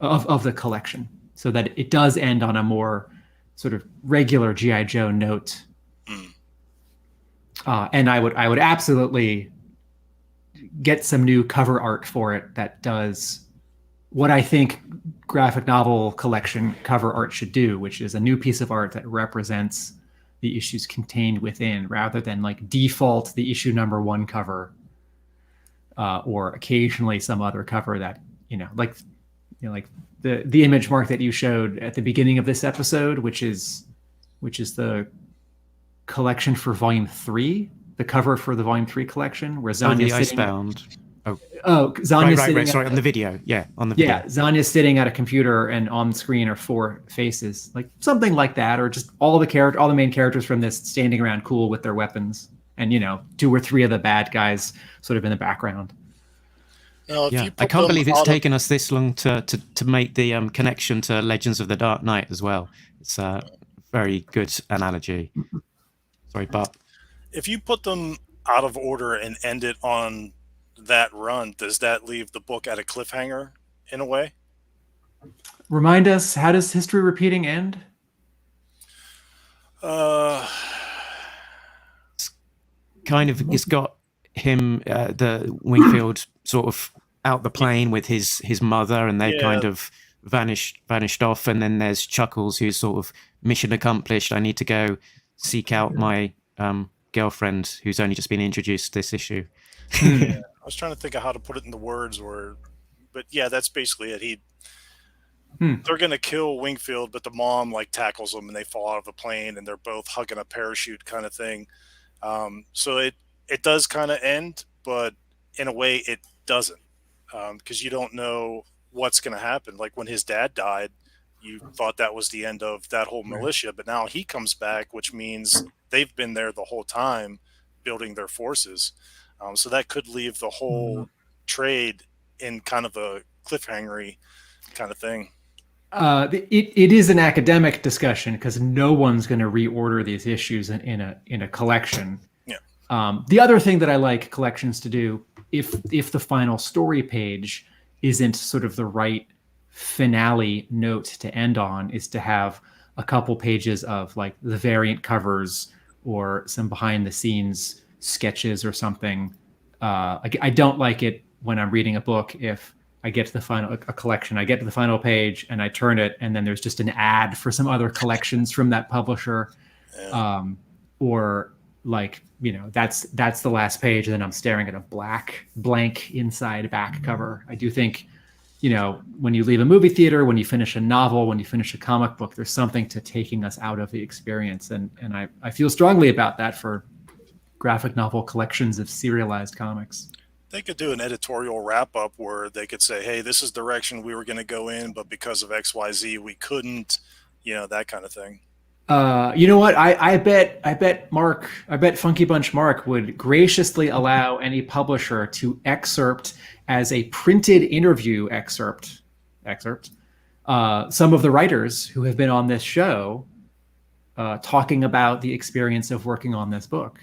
of the collection, so that it does end on a more sort of regular G.I. Joe note. And I would absolutely get some new cover art for it that does what I think graphic novel collection cover art should do, which is a new piece of art that represents the issues contained within, rather than like default the issue number 1 cover, or occasionally some other cover that, like the image, Mark, that you showed at the beginning of this episode, which is the collection for volume 3, the cover for the volume 3 collection, where Zanya's Icebound. Zanya's sitting. Right. Sorry, on the video. Yeah, on the video. Yeah, Zanya's sitting at a computer, and on the screen are 4 faces, like something like that, or just all the main characters from this standing around cool with their weapons, and 2 or 3 of the bad guys sort of in the background. Now, I can't believe it's taken us this long to make the connection to Legends of the Dark Knight as well. It's a very good analogy. Sorry, Bart. If you put them out of order and end it on that run, does that leave the book at a cliffhanger in a way? Remind us, how does History Repeating end? It's got the Wingfield sort of out the plane with his mother, and they kind of vanished off. And then there's Chuckles, who's sort of mission accomplished. I need to go seek out my girlfriend, who's only just been introduced to this issue. I was trying to think of how to put it into words, but yeah, that's basically it. They're gonna kill Wingfield, but the mom like tackles them, and they fall out of a plane, and they're both hugging a parachute kind of thing. So it does kind of end, but in a way it doesn't, because you don't know what's going to happen. Like when his dad died, you thought that was the end of that whole militia, but now he comes back, which means they've been there the whole time building their forces. So that could leave the whole trade in kind of a cliffhangery kind of thing. It is an academic discussion because no one's going to reorder these issues in a collection. Yeah. The other thing that I like collections to do, if the final story page isn't sort of the right finale note to end on, is to have a couple pages of like the variant covers or some behind the scenes sketches or something. I don't like it when I'm reading a book if I get to a collection, I get to the final page and I turn it, and then there's just an ad for some other collections from that publisher. Or like, that's the last page, and then I'm staring at a blank inside back cover. I do think, when you leave a movie theater, when you finish a novel, when you finish a comic book, there's something to taking us out of the experience. And I feel strongly about that for graphic novel collections of serialized comics. They could do an editorial wrap up where they could say, hey, this is the direction we were going to go in, but because of XYZ, we couldn't, that kind of thing. You know what? I bet Funky Bunch Mark would graciously allow any publisher to excerpt as a printed interview excerpt some of the writers who have been on this show talking about the experience of working on this book.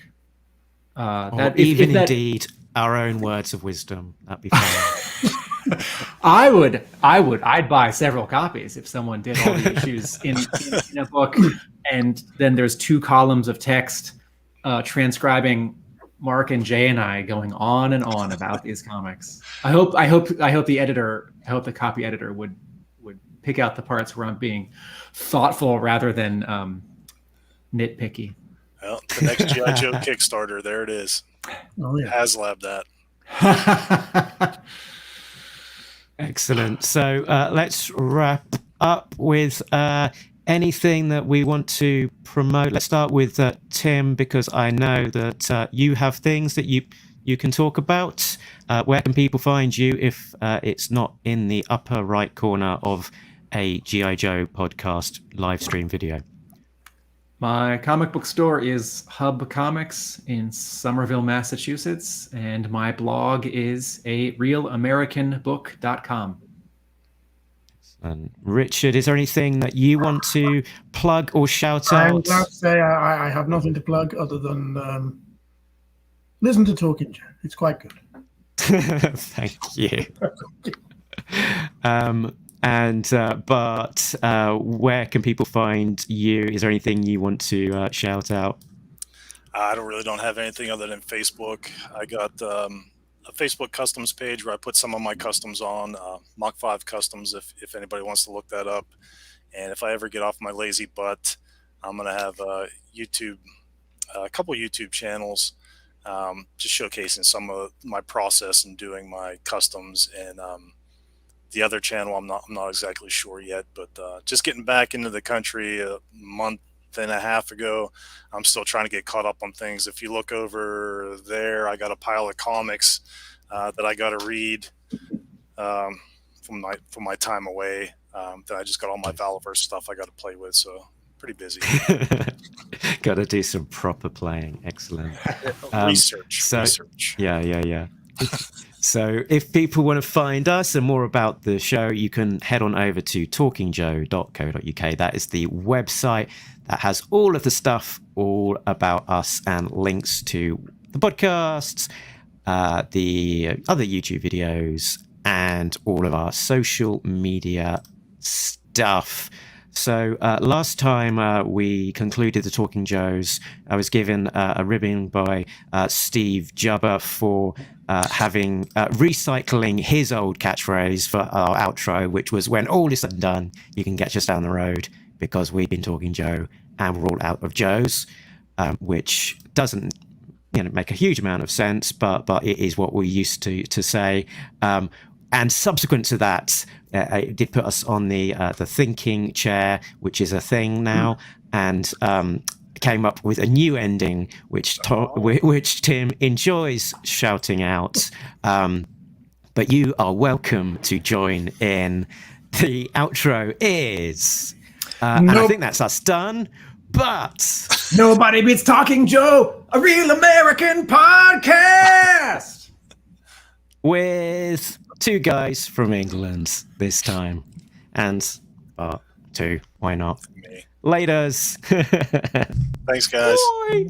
Indeed our own words of wisdom. That'd be fun. I'd buy several copies if someone did all the issues in a book, and then there's 2 columns of text transcribing Mark and Jay and I going on and on about these comics. I hope the copy editor would pick out the parts where I'm being thoughtful rather than nitpicky. Well, the next G.I. Joe Kickstarter, there it is. Oh, yeah. HasLab that. Excellent. So let's wrap up with anything that we want to promote. Let's start with Tim, because I know that you have things that you can talk about. Where can people find you if it's not in the upper right corner of a G.I. Joe podcast live stream video? My comic book store is Hub Comics in Somerville, Massachusetts, and my blog is realamericanbook.com. And Richard, is there anything that you want to plug or shout out? I'm glad to say I have nothing to plug other than listen to Talking Joe. It's quite good. Thank you. But where can people find you? Is there anything you want to shout out? I don't have anything other than Facebook. I got a Facebook customs page where I put some of my customs on, Mach 5 Customs, if anybody wants to look that up. And if I ever get off my lazy butt, I'm going to have a couple YouTube channels just showcasing some of my process in doing my customs. And the other channel, I'm not exactly sure yet, but just getting back into the country a month and a half ago. I'm still trying to get caught up on things. If you look over there, I got a pile of comics that I got to read from my time away. Then I just got all my Valaverse stuff I got to play with, so pretty busy. Got to do some proper playing. Excellent. Research. Yeah. So if people want to find us and more about the show, you can head on over to talkingjoe.co.uk. That is the website that has all of the stuff all about us and links to the podcasts, the other YouTube videos, and all of our social media stuff. So last time we concluded the Talking Joes, I was given a ribbon by Steve Jubber for having recycling his old catchphrase for our outro, which was, when all is said and done, you can get just down the road, because we've been talking Joe and we're all out of Joes, which doesn't make a huge amount of sense, but it is what we used to say. And subsequent to that, it did put us on the thinking chair, which is a thing now, and came up with a new ending, which Tim enjoys shouting out. But you are welcome to join in. The outro is, and I think that's us done. But Nobody Beats Talking Joe, a real American podcast with two guys from England this time, and two, why not? Me. Laters. Thanks, guys. Bye.